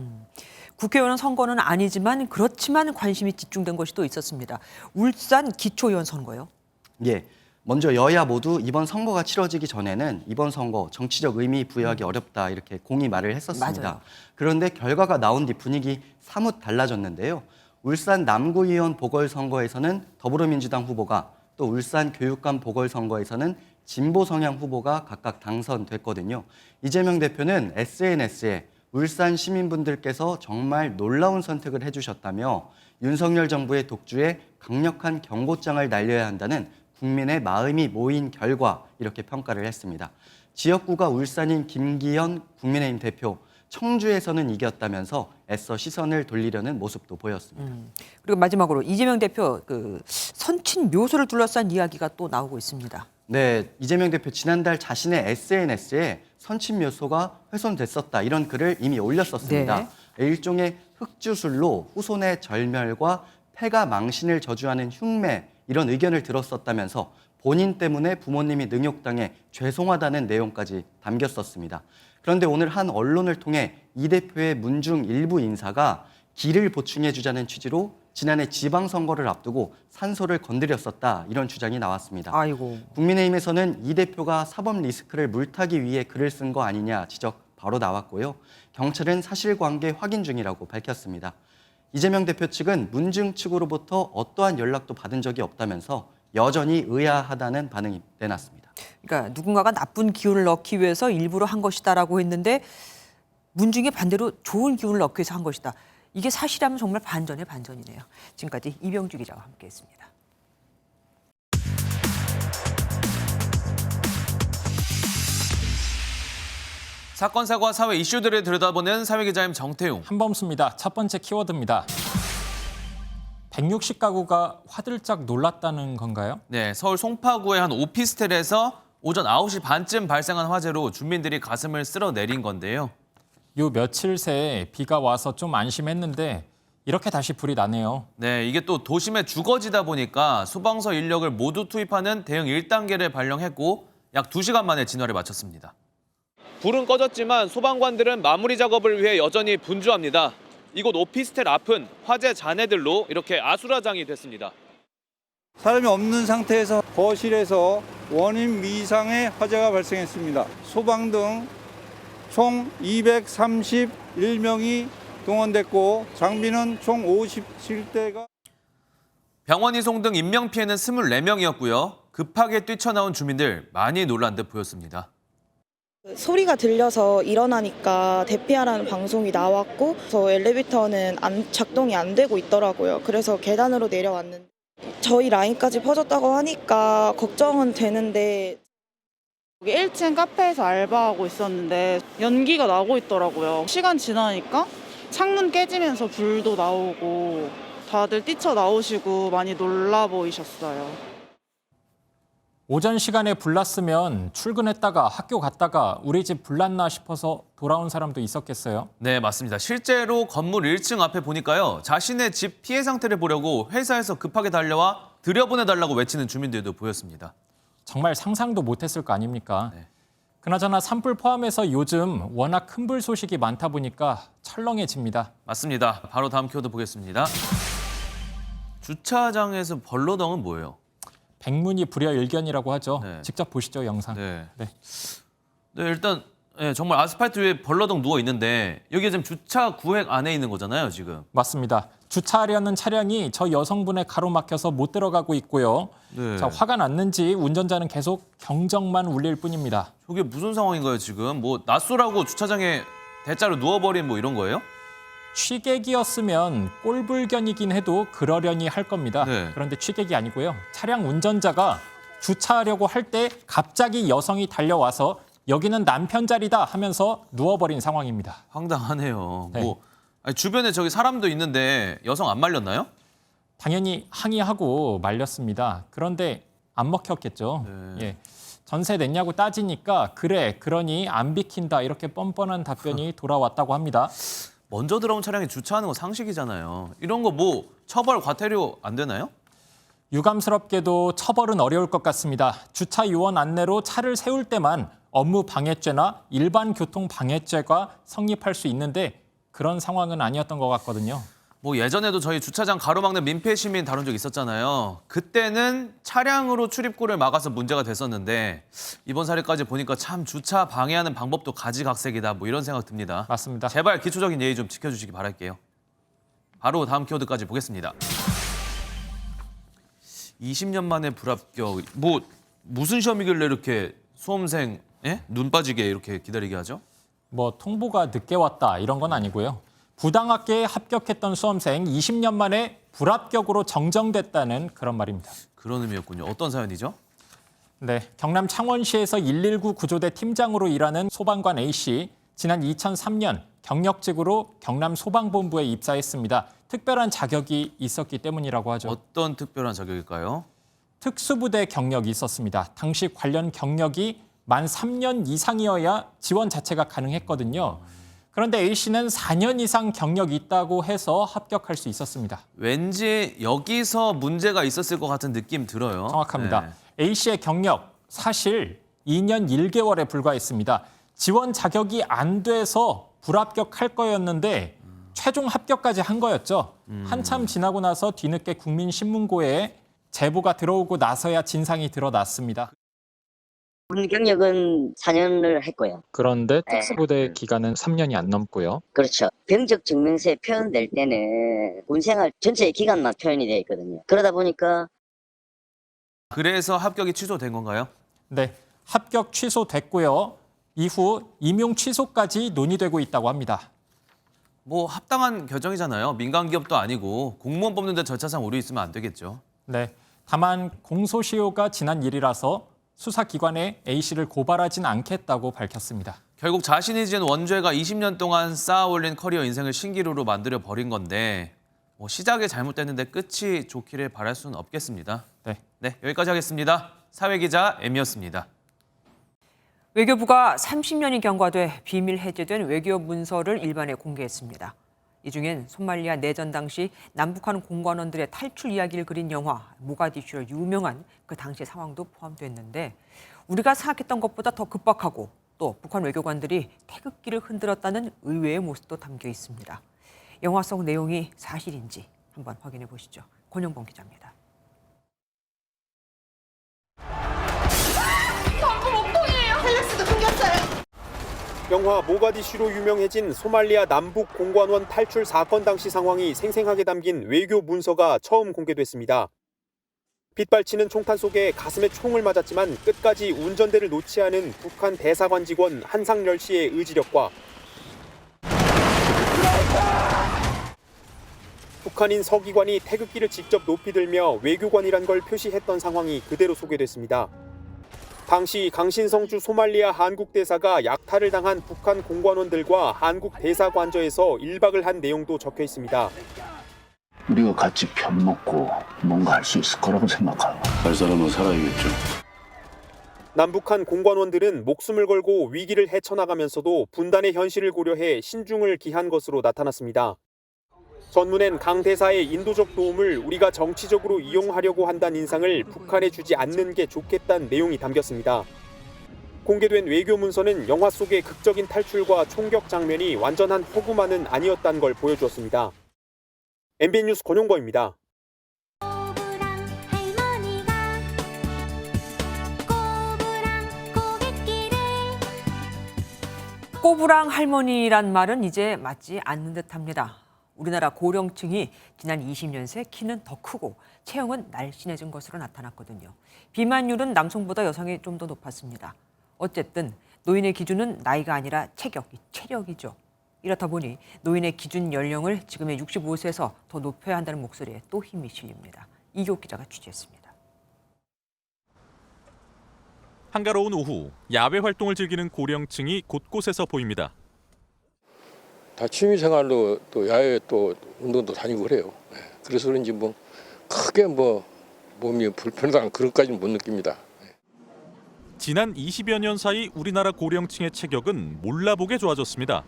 국회의원 선거는 아니지만 그렇지만 관심이 집중된 것이 또 있었습니다. 울산 기초의원 선거요? 예. 먼저 여야 모두 이번 선거가 치러지기 전에는 이번 선거 정치적 의미 부여하기 어렵다 이렇게 공히 말을 했었습니다. 맞아요. 그런데 결과가 나온 뒤 분위기 사뭇 달라졌는데요. 울산 남구의원 보궐선거에서는 더불어민주당 후보가 또 울산 교육감 보궐선거에서는 진보 성향 후보가 각각 당선됐거든요. 이재명 대표는 SNS에 울산 시민분들께서 정말 놀라운 선택을 해주셨다며 윤석열 정부의 독주에 강력한 경고장을 날려야 한다는 국민의 마음이 모인 결과 이렇게 평가를 했습니다. 지역구가 울산인 김기현 국민의힘 대표, 청주에서는 이겼다면서 애써 시선을 돌리려는 모습도 보였습니다. 그리고 마지막으로 이재명 대표 선친 묘소를 둘러싼 이야기가 또 나오고 있습니다. 네, 이재명 대표 지난달 자신의 SNS에 선친 묘소가 훼손됐었다 이런 글을 이미 올렸었습니다. 네. 일종의 흑주술로 후손의 절멸과 폐가 망신을 저주하는 흉매 이런 의견을 들었었다면서 본인 때문에 부모님이 능욕당해 죄송하다는 내용까지 담겼었습니다. 그런데 오늘 한 언론을 통해 이 대표의 문중 일부 인사가 기를 보충해 주자는 취지로 지난해 지방선거를 앞두고 산소를 건드렸었다 이런 주장이 나왔습니다. 아이고. 국민의힘에서는 이 대표가 사법 리스크를 물타기 위해 글을 쓴 거 아니냐 지적 바로 나왔고요. 경찰은 사실관계 확인 중이라고 밝혔습니다. 이재명 대표 측은 문중 측으로부터 어떠한 연락도 받은 적이 없다면서 여전히 의아하다는 반응이 내놨습니다. 그러니까 누군가가 나쁜 기운을 넣기 위해서 일부러 한 것이다라고 했는데 문중에 반대로 좋은 기운을 넣기 위해서 한 것이다. 이게 사실이라면 정말 반전의 반전이네요. 지금까지 이병주 기자와 함께했습니다. 사건, 사고와 사회 이슈들을 들여다보는 사회기자임 정태웅. 한범수입니다. 첫 번째 키워드입니다. 160가구가 화들짝 놀랐다는 건가요? 네, 서울 송파구의 한 오피스텔에서 오전 9시 반쯤 발생한 화재로 주민들이 가슴을 쓸어내린 건데요. 요 며칠 새 비가 와서 좀 안심했는데 이렇게 다시 불이 나네요. 네, 이게 또 도심의 주거지다 보니까 소방서 인력을 모두 투입하는 대응 1단계를 발령했고 약 2시간 만에 진화를 마쳤습니다. 불은 꺼졌지만 소방관들은 마무리 작업을 위해 여전히 분주합니다. 이곳 오피스텔 앞은 화재 잔해들로 이렇게 아수라장이 됐습니다. 사람이 없는 상태에서 거실에서 원인 미상의 화재가 발생했습니다. 소방 등 총 231명이 동원됐고 장비는 총 57대가. 병원 이송 등 인명피해는 24명이었고요. 급하게 뛰쳐나온 주민들 많이 놀란 듯 보였습니다. 소리가 들려서 일어나니까 대피하라는 방송이 나왔고 저 엘리베이터는 작동이 안 되고 있더라고요. 그래서 계단으로 내려왔는데 저희 라인까지 퍼졌다고 하니까 걱정은 되는데 여기 1층 카페에서 알바하고 있었는데 연기가 나고 있더라고요. 시간 지나니까 창문 깨지면서 불도 나오고 다들 뛰쳐나오시고 많이 놀라 보이셨어요. 오전 시간에 불났으면 출근했다가 학교 갔다가 우리 집 불났나 싶어서 돌아온 사람도 있었겠어요? 네, 맞습니다. 실제로 건물 1층 앞에 보니까요. 자신의 집 피해 상태를 보려고 회사에서 급하게 달려와 들여보내달라고 외치는 주민들도 보였습니다. 정말 상상도 못했을 거 아닙니까? 네. 그나저나 산불 포함해서 요즘 워낙 큰 불 소식이 많다 보니까 철렁해집니다. 맞습니다. 바로 다음 키워드 보겠습니다. 주차장에서 벌러덩은 뭐예요? 백문이 불여일견이라고 하죠. 네. 직접 보시죠, 영상. 네, 일단 정말 아스팔트 위에 벌러덩 누워 있는데 여기 지금 주차 구획 안에 있는 거잖아요, 지금. 맞습니다. 주차하려는 차량이 저 여성분의 가로막혀서 못 들어가고 있고요. 네. 자, 화가 났는지 운전자는 계속 경적만 울릴 뿐입니다. 저게 무슨 상황인가요, 지금? 뭐 낯설라고 주차장에 대자로 누워버린 뭐 이런 거예요? 취객이었으면 꼴불견이긴 해도 그러려니 할 겁니다. 네. 그런데 취객이 아니고요. 차량 운전자가 주차하려고 할 때 갑자기 여성이 달려와서 여기는 남편 자리다 하면서 누워버린 상황입니다. 황당하네요. 네. 뭐 아니, 주변에 저기 사람도 있는데 여성 안 말렸나요? 당연히 항의하고 말렸습니다. 그런데 안 먹혔겠죠. 네. 예. 전세 냈냐고 따지니까 그래, 그러니 안 비킨다 이렇게 뻔뻔한 답변이 돌아왔다고 합니다. 먼저 들어온 차량에 주차하는 거 상식이잖아요. 이런 거 뭐 처벌 과태료 안 되나요? 유감스럽게도 처벌은 어려울 것 같습니다. 주차 요원 안내로 차를 세울 때만 업무 방해죄나 일반 교통 방해죄가 성립할 수 있는데 그런 상황은 아니었던 것 같거든요. 뭐 예전에도 저희 주차장 가로막는 민폐 시민 다룬 적 있었잖아요. 그때는 차량으로 출입구를 막아서 문제가 됐었는데 이번 사례까지 보니까 참 주차 방해하는 방법도 가지각색이다 뭐 이런 생각 듭니다. 맞습니다. 제발 기초적인 예의 좀 지켜주시기 바랄게요. 바로 다음 키워드까지 보겠습니다. 20년 만에 불합격. 뭐 무슨 시험이길래 이렇게 수험생 눈 빠지게 이렇게 기다리게 하죠? 뭐 통보가 늦게 왔다 이런 건 아니고요. 부당학교에 합격했던 수험생 20년 만에 불합격으로 정정됐다는 그런 말입니다. 그런 의미였군요. 어떤 사연이죠? 네, 경남 창원시에서 119 구조대 팀장으로 일하는 소방관 A씨. 지난 2003년 경력직으로 경남 소방본부에 입사했습니다. 특별한 자격이 있었기 때문이라고 하죠. 어떤 특별한 자격일까요? 특수부대 경력이 있었습니다. 당시 관련 경력이 만 3년 이상이어야 지원 자체가 가능했거든요. 그런데 A씨는 4년 이상 경력이 있다고 해서 합격할 수 있었습니다. 왠지 여기서 문제가 있었을 것 같은 느낌 들어요. 정확합니다. 네. A씨의 경력 사실 2년 1개월에 불과했습니다. 지원 자격이 안 돼서 불합격할 거였는데 최종 합격까지 한 거였죠. 한참 지나고 나서 뒤늦게 국민신문고에 제보가 들어오고 나서야 진상이 드러났습니다. 군 경력은 4년을 했고요. 그런데 네. 특수부대 기간은 3년이 안 넘고요. 그렇죠. 병적 증명서에 표현될 때는 군생활 전체의 기간만 표현이 되어 있거든요. 그러다 보니까 그래서 합격이 취소된 건가요? 네, 합격 취소됐고요. 이후 임용 취소까지 논의되고 있다고 합니다. 뭐 합당한 결정이잖아요. 민간 기업도 아니고 공무원 뽑는데 절차상 오류 있으면 안 되겠죠. 네, 다만 공소시효가 지난 일이라서 수사기관에 A씨를 고발하진 않겠다고 밝혔습니다. 결국 자신이 지은 원죄가 20년 동안 쌓아올린 커리어 인생을 신기루로 만들어 버린 건데 뭐 시작이 잘못됐는데 끝이 좋기를 바랄 수는 없겠습니다. 네, 여기까지 하겠습니다. 사회기자 M이었습니다. 외교부가 30년이 경과돼 비밀 해제된 외교 문서를 일반에 공개했습니다. 이 중엔 소말리아 내전 당시 남북한 공관원들의 탈출 이야기를 그린 영화 모가디슈로 유명한 그 당시 상황도 포함됐는데 우리가 생각했던 것보다 더 급박하고 또 북한 외교관들이 태극기를 흔들었다는 의외의 모습도 담겨 있습니다. 영화 속 내용이 사실인지 한번 확인해 보시죠. 권영범 기자입니다. 영화 모가디슈로 유명해진 소말리아 남북 공관원 탈출 사건 당시 상황이 생생하게 담긴 외교 문서가 처음 공개됐습니다. 빗발치는 총탄 속에 가슴에 총을 맞았지만 끝까지 운전대를 놓지 않은 북한 대사관 직원 한상열 씨의 의지력과 북한인 서기관이 태극기를 직접 높이 들며 외교관이란 걸 표시했던 상황이 그대로 소개됐습니다. 당시 강신성주 소말리아 한국 대사가 약탈을 당한 북한 공관원들과 한국 대사관저에서 1박을 한 내용도 적혀 있습니다. 우리가 같이 편 먹고 뭔가 할 수 있을 거라고 생각하고. 할 사람은 살아야겠죠. 남북한 공관원들은 목숨을 걸고 위기를 헤쳐나가면서도 분단의 현실을 고려해 신중을 기한 것으로 나타났습니다. 전문엔 강 대사의 인도적 도움을 우리가 정치적으로 이용하려고 한다는 인상을 북한에 주지 않는 게 좋겠다는 내용이 담겼습니다. 공개된 외교 문서는 영화 속의 극적인 탈출과 총격 장면이 완전한 허구만은 아니었다는 걸 보여주었습니다. MBN 뉴스 권용범입니다. 꼬부랑 할머니란 말은 이제 맞지 않는 듯합니다. 우리나라 고령층이 지난 20년 새 키는 더 크고 체형은 날씬해진 것으로 나타났거든요. 비만율은 남성보다 여성이 좀 더 높았습니다. 어쨌든 노인의 기준은 나이가 아니라 체력이죠. 이렇다 보니 노인의 기준 연령을 지금의 65세에서 더 높여야 한다는 목소리에 또 힘이 실립니다. 이교 기자가 취재했습니다. 한가로운 오후, 야외 활동을 즐기는 고령층이 곳곳에서 보입니다. 다 취미생활로 또 야외 또 운동도 다니고 그래요. 그래서 그런지 뭐 크게 뭐 몸이 불편하다는 그것까지는 못 느낍니다. 지난 20여 년 사이 우리나라 고령층의 체격은 몰라보게 좋아졌습니다.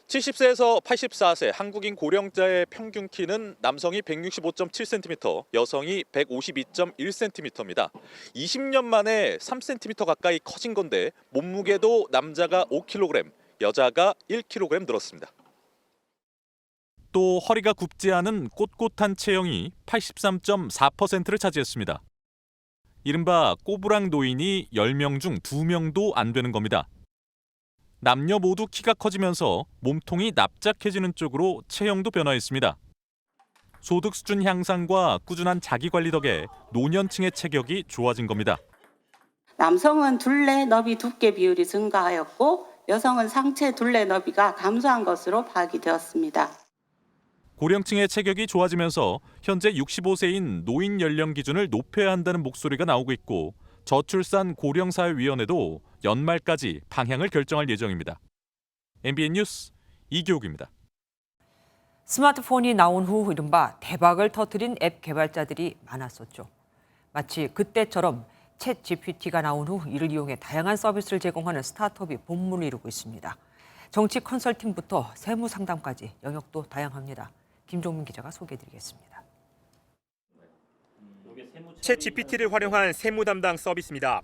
70세에서 84세 한국인 고령자의 평균 키는 남성이 165.7cm, 여성이 152.1cm입니다. 20년 만에 3cm 가까이 커진 건데 몸무게도 남자가 5kg, 여자가 1kg 늘었습니다. 또 허리가 굽지 않은 꼿꼿한 체형이 83.4%를 차지했습니다. 이른바 꼬부랑 노인이 10명 중 2명도 안 되는 겁니다. 남녀 모두 키가 커지면서 몸통이 납작해지는 쪽으로 체형도 변화했습니다. 소득 수준 향상과 꾸준한 자기관리 덕에 노년층의 체격이 좋아진 겁니다. 남성은 둘레 너비 두께 비율이 증가하였고 여성은 상체 둘레 너비가 감소한 것으로 파악이 되었습니다. 고령층의 체격이 좋아지면서 현재 65세인 노인 연령 기준을 높여야 한다는 목소리가 나오고 있고 저출산 고령사회위원회도 연말까지 방향을 결정할 예정입니다. MBN 뉴스 이교욱입니다. 스마트폰이 나온 후 이른바 대박을 터뜨린 앱 개발자들이 많았었죠. 마치 그때처럼 챗 GPT가 나온 후 이를 이용해 다양한 서비스를 제공하는 스타트업이 본문을 이루고 있습니다. 정치 컨설팅부터 세무 상담까지 영역도 다양합니다. 김종민 기자가 소개해드리겠습니다. 챗GPT를 활용한 세무 담당 서비스입니다.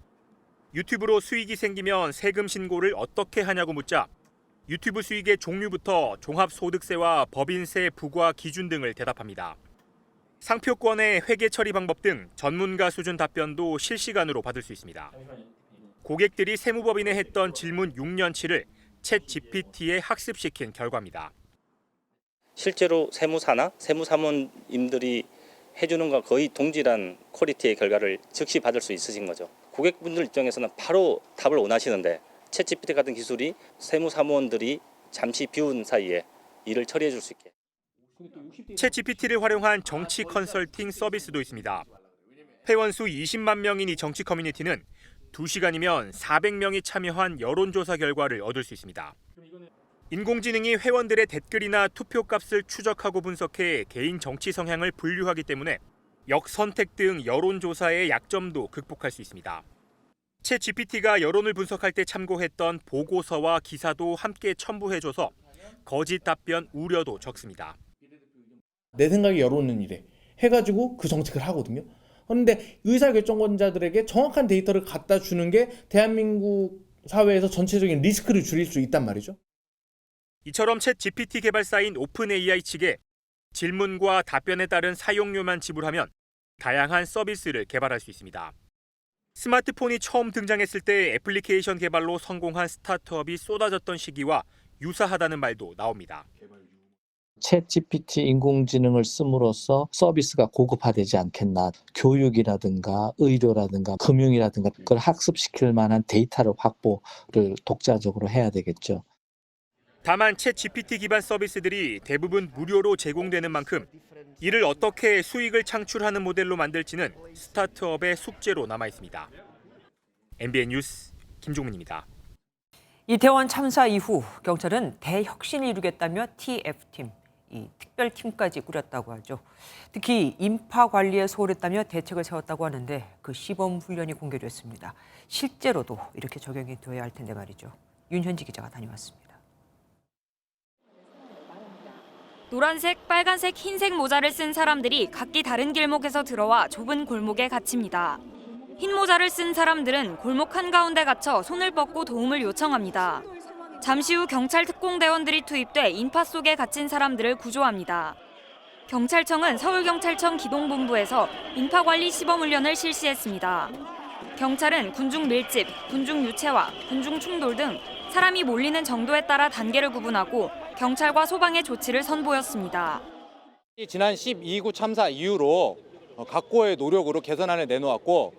유튜브로 수익이 생기면 세금 신고를 어떻게 하냐고 묻자 유튜브 수익의 종류부터 종합소득세와 법인세 부과 기준 등을 대답합니다. 상표권의 회계 처리 방법 등 전문가 수준 답변도 실시간으로 받을 수 있습니다. 고객들이 세무법인에 했던 질문 6년치를 챗GPT에 학습시킨 결과입니다. 실제로 세무사나 세무사무님들이 해주는 것과 거의 동일한 퀄리티의 결과를 즉시 받을 수 있으신 거죠. 고객분들 입장에서는 바로 답을 원하시는데 챗GPT 같은 기술이 세무사무원들이 잠시 비운 사이에 일을 처리해 줄 수 있게. 챗GPT를 활용한 정치 컨설팅 서비스도 있습니다. 회원 수 20만 명인 이 정치 커뮤니티는 2시간이면 400명이 참여한 여론조사 결과를 얻을 수 있습니다. 인공지능이 회원들의 댓글이나 투표값을 추적하고 분석해 개인 정치 성향을 분류하기 때문에 역선택 등 여론조사의 약점도 극복할 수 있습니다. 챗GPT가 여론을 분석할 때 참고했던 보고서와 기사도 함께 첨부해줘서 거짓 답변 우려도 적습니다. 내 생각에 여론은 이래 해가지고 그 정책을 하거든요. 그런데 의사결정권자들에게 정확한 데이터를 갖다 주는 게 대한민국 사회에서 전체적인 리스크를 줄일 수 있단 말이죠. 이처럼 챗GPT 개발사인 오픈AI 측에 질문과 답변에 따른 사용료만 지불하면 다양한 서비스를 개발할 수 있습니다. 스마트폰이 처음 등장했을 때 애플리케이션 개발로 성공한 스타트업이 쏟아졌던 시기와 유사하다는 말도 나옵니다. 챗GPT 인공지능을 씀으로써 서비스가 고급화되지 않겠나. 교육이라든가 의료라든가 금융이라든가 그걸 학습시킬 만한 데이터를 확보를 독자적으로 해야 되겠죠. 다만 챗GPT 기반 서비스들이 대부분 무료로 제공되는 만큼 이를 어떻게 수익을 창출하는 모델로 만들지는 스타트업의 숙제로 남아 있습니다. MBN 뉴스 김종민입니다. 이태원 참사 이후 경찰은 대혁신을 이루겠다며 TF팀, 이 특별팀까지 꾸렸다고 하죠. 특히 인파 관리에 소홀했다며 대책을 세웠다고 하는데 그 시범 훈련이 공개됐습니다. 실제로도 이렇게 적용이 되어야 할 텐데 말이죠. 윤현지 기자가 다녀왔습니다. 노란색, 빨간색, 흰색 모자를 쓴 사람들이 각기 다른 길목에서 들어와 좁은 골목에 갇힙니다. 흰 모자를 쓴 사람들은 골목 한가운데 갇혀 손을 뻗고 도움을 요청합니다. 잠시 후 경찰 특공대원들이 투입돼 인파 속에 갇힌 사람들을 구조합니다. 경찰청은 서울경찰청 기동본부에서 인파관리 시범훈련을 실시했습니다. 경찰은 군중 밀집, 군중 유체화, 군중 충돌 등 사람이 몰리는 정도에 따라 단계를 구분하고 경찰과 소방의 조치를 선보였습니다. 지난 12구 참사 이후로 각고의 노력으로 개선안을 내놓았고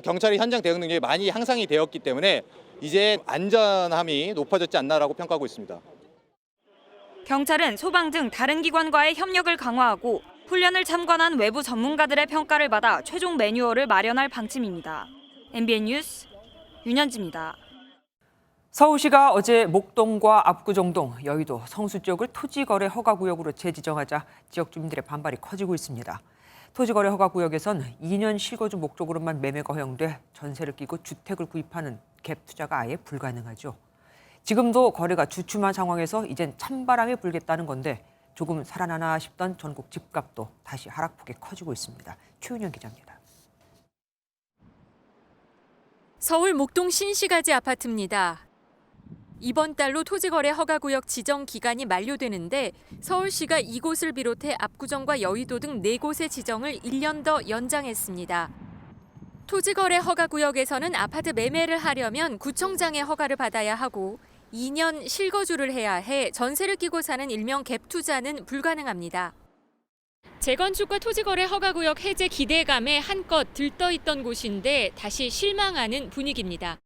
경찰의 현장 대응 능력이 많이 향상이 되었기 때문에 이제 안전함이 높아졌지 않나라고 평가하고 있습니다. 경찰은 소방 등 다른 기관과의 협력을 강화하고 훈련을 참관한 외부 전문가들의 평가를 받아 최종 매뉴얼을 마련할 방침입니다. MBN 뉴스 윤현지입니다. 서울시가 어제 목동과 압구정동, 여의도, 성수 지역을 토지거래 허가구역으로 재지정하자 지역 주민들의 반발이 커지고 있습니다. 토지거래 허가구역에선 2년 실거주 목적으로만 매매가 허용돼 전세를 끼고 주택을 구입하는 갭 투자가 아예 불가능하죠. 지금도 거래가 주춤한 상황에서 이젠 찬바람이 불겠다는 건데 조금 살아나나 싶던 전국 집값도 다시 하락폭이 커지고 있습니다. 최윤영 기자입니다. 서울 목동 신시가지 아파트입니다. 이번 달로 토지거래 허가구역 지정 기간이 만료되는데 서울시가 이곳을 비롯해 압구정과 여의도 등 4곳의 지정을 1년 더 연장했습니다. 토지거래 허가구역에서는 아파트 매매를 하려면 구청장의 허가를 받아야 하고 2년 실거주를 해야 해 전세를 끼고 사는 일명 갭 투자는 불가능합니다. 재건축과 토지거래 허가구역 해제 기대감에 한껏 들떠있던 곳인데 다시 실망하는 분위기입니다.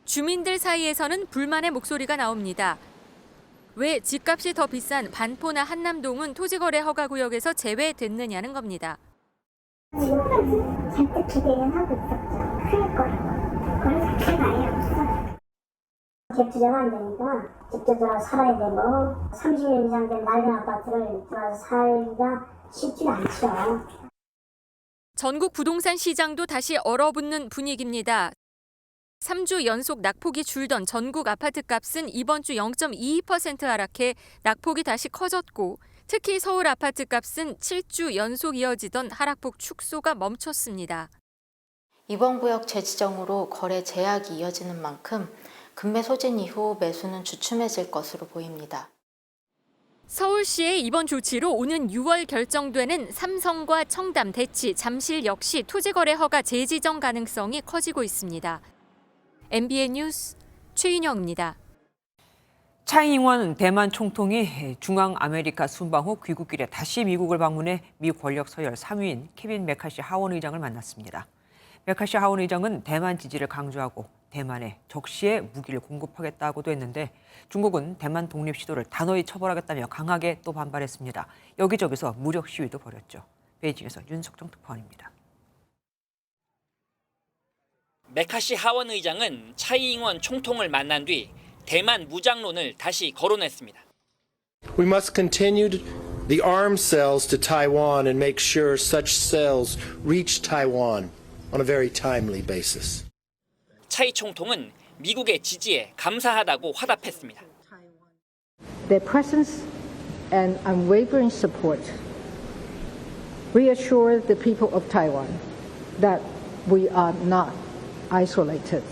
주민들 사이에서는 불만의 목소리가 나옵니다. 왜 집값이 더 비싼 반포나 한남동은 토지거래 허가구역에서 제외됐느냐는 겁니다. 잔뜩 기대는 하고 있었죠. 클 거라고. 그런 자체가 아예 없어. 갭 투자가 안 되니까 직접 들어와서 살아야 되고 30년 이상 된 낡은 아파트를 들어와서 살기가 쉽지 않죠. 전국 부동산 시장도 다시 얼어붙는 분위기입니다. 3주 연속 낙폭이 줄던 전국 아파트값은 이번 주 0.22% 하락해 낙폭이 다시 커졌고 특히 서울 아파트값은 7주 연속 이어지던 하락폭 축소가 멈췄습니다. 이번 구역 재지정으로 거래 제약이 이어지는 만큼 금매 소진 이후 매수는 주춤해질 것으로 보입니다. 서울시의 이번 조치로 오는 6월 결정되는 삼성과 청담, 대치, 잠실 역시 토지거래 허가 재지정 가능성이 커지고 있습니다. MBN 뉴스 최인영입니다. 차이잉원 대만 총통이 중앙아메리카 순방 후 귀국길에 다시 미국을 방문해 미 권력 서열 3위인 케빈 메카시 하원 의장을 만났습니다. 메카시 하원 의장은 대만 지지를 강조하고 대만에 적시에 무기를 공급하겠다고도 했는데 중국은 대만 독립 시도를 단호히 처벌하겠다며 강하게 또 반발했습니다. 여기저기서 무력 시위도 벌였죠. 베이징에서 윤석정 특파원입니다. 메카시 하원 의장은 차이잉원 총통을 만난 뒤 대만 무장론을 다시 거론했습니다. We must continue the arms sales to Taiwan and make sure such sales reach Taiwan on a very timely basis. 차이 총통은 미국의 지지에 감사하다고 화답했습니다. Their presence and unwavering support reassure the people of Taiwan that we are not isolated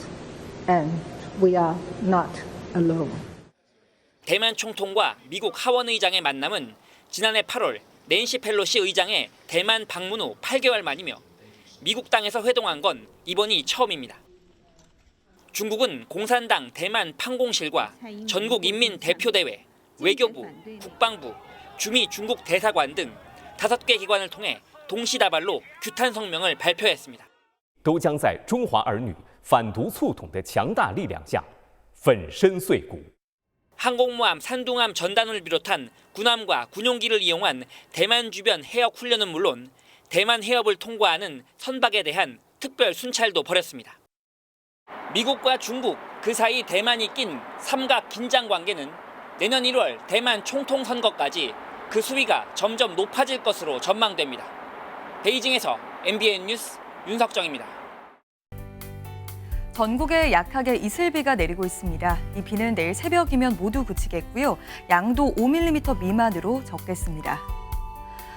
and we are not alone. 대만 총통과 미국 하원 의장의 만남은 지난해 8월 낸시 펠로시 의장의 대만 방문 후 8개월 만이며 미국 땅에서 회동한 건 이번이 처음입니다. 중국은 공산당 대만 판공실과 전국인민대표대회, 외교부, 국방부, 주미 중국 대사관 등 5개 기관을 통해 동시다발로 규탄 성명을 발표했습니다. 都将在中华儿女反独促统的强大力量下粉身碎骨。 항공모함, 산둥함 전단을 비롯한 군함과 군용기를 이용한 대만 주변 해역 훈련은 물론 대만 해협을 통과하는 선박에 대한 특별 순찰도 벌였습니다. 미국과 중국, 그 사이 대만이 낀 삼각 긴장 관계는 내년 1월 대만 총통 선거까지 그 수위가 점점 높아질 것으로 전망됩니다. 베이징에서 MBN 뉴스 윤석정입니다. 전국에 약하게 이슬비가 내리고 있습니다. 이 비는 내일 새벽이면 모두 그치겠고요. 양도 5mm 미만으로 적겠습니다.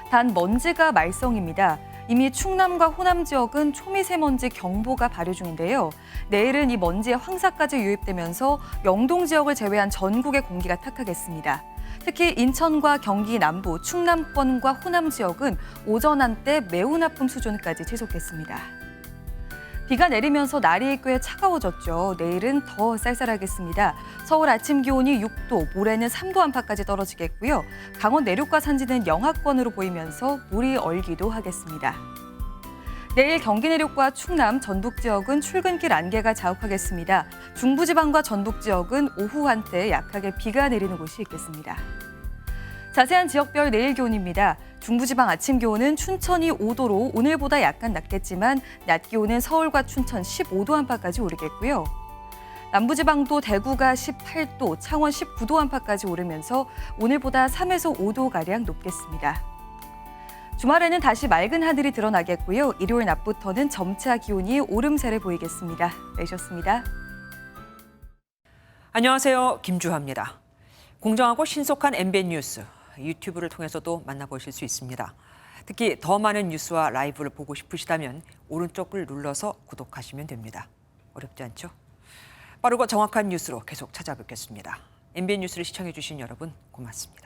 단 먼지가 말썽입니다. 이미 충남과 호남 지역은 초미세먼지 경보가 발효 중인데요. 내일은 이 먼지의 황사까지 유입되면서 영동 지역을 제외한 전국의 공기가 탁하겠습니다. 특히 인천과 경기 남부, 충남권과 호남 지역은 오전 한때 매우 나쁨 수준까지 지속했습니다. 비가 내리면서 날이 꽤 차가워졌죠. 내일은 더 쌀쌀하겠습니다. 서울 아침 기온이 6도, 모레는 3도 안팎까지 떨어지겠고요. 강원 내륙과 산지는 영하권으로 보이면서 물이 얼기도 하겠습니다. 내일 경기 내륙과 충남, 전북 지역은 출근길 안개가 자욱하겠습니다. 중부지방과 전북 지역은 오후 한때 약하게 비가 내리는 곳이 있겠습니다. 자세한 지역별 내일 기온입니다. 중부지방 아침 기온은 춘천이 5도로 오늘보다 약간 낮겠지만 낮 기온은 서울과 춘천 15도 안팎까지 오르겠고요. 남부지방도 대구가 18도, 창원 19도 안팎까지 오르면서 오늘보다 3에서 5도가량 높겠습니다. 주말에는 다시 맑은 하늘이 드러나겠고요. 일요일 낮부터는 점차 기온이 오름세를 보이겠습니다. 내셨습니다. 안녕하세요. 김주하입니다. 공정하고 신속한 MBN 뉴스. 유튜브를 통해서도 만나보실 수 있습니다. 특히 더 많은 뉴스와 라이브를 보고 싶으시다면 오른쪽을 눌러서 구독하시면 됩니다. 어렵지 않죠? 빠르고 정확한 뉴스로 계속 찾아뵙겠습니다. MBN 뉴스를 시청해 주신 여러분 고맙습니다.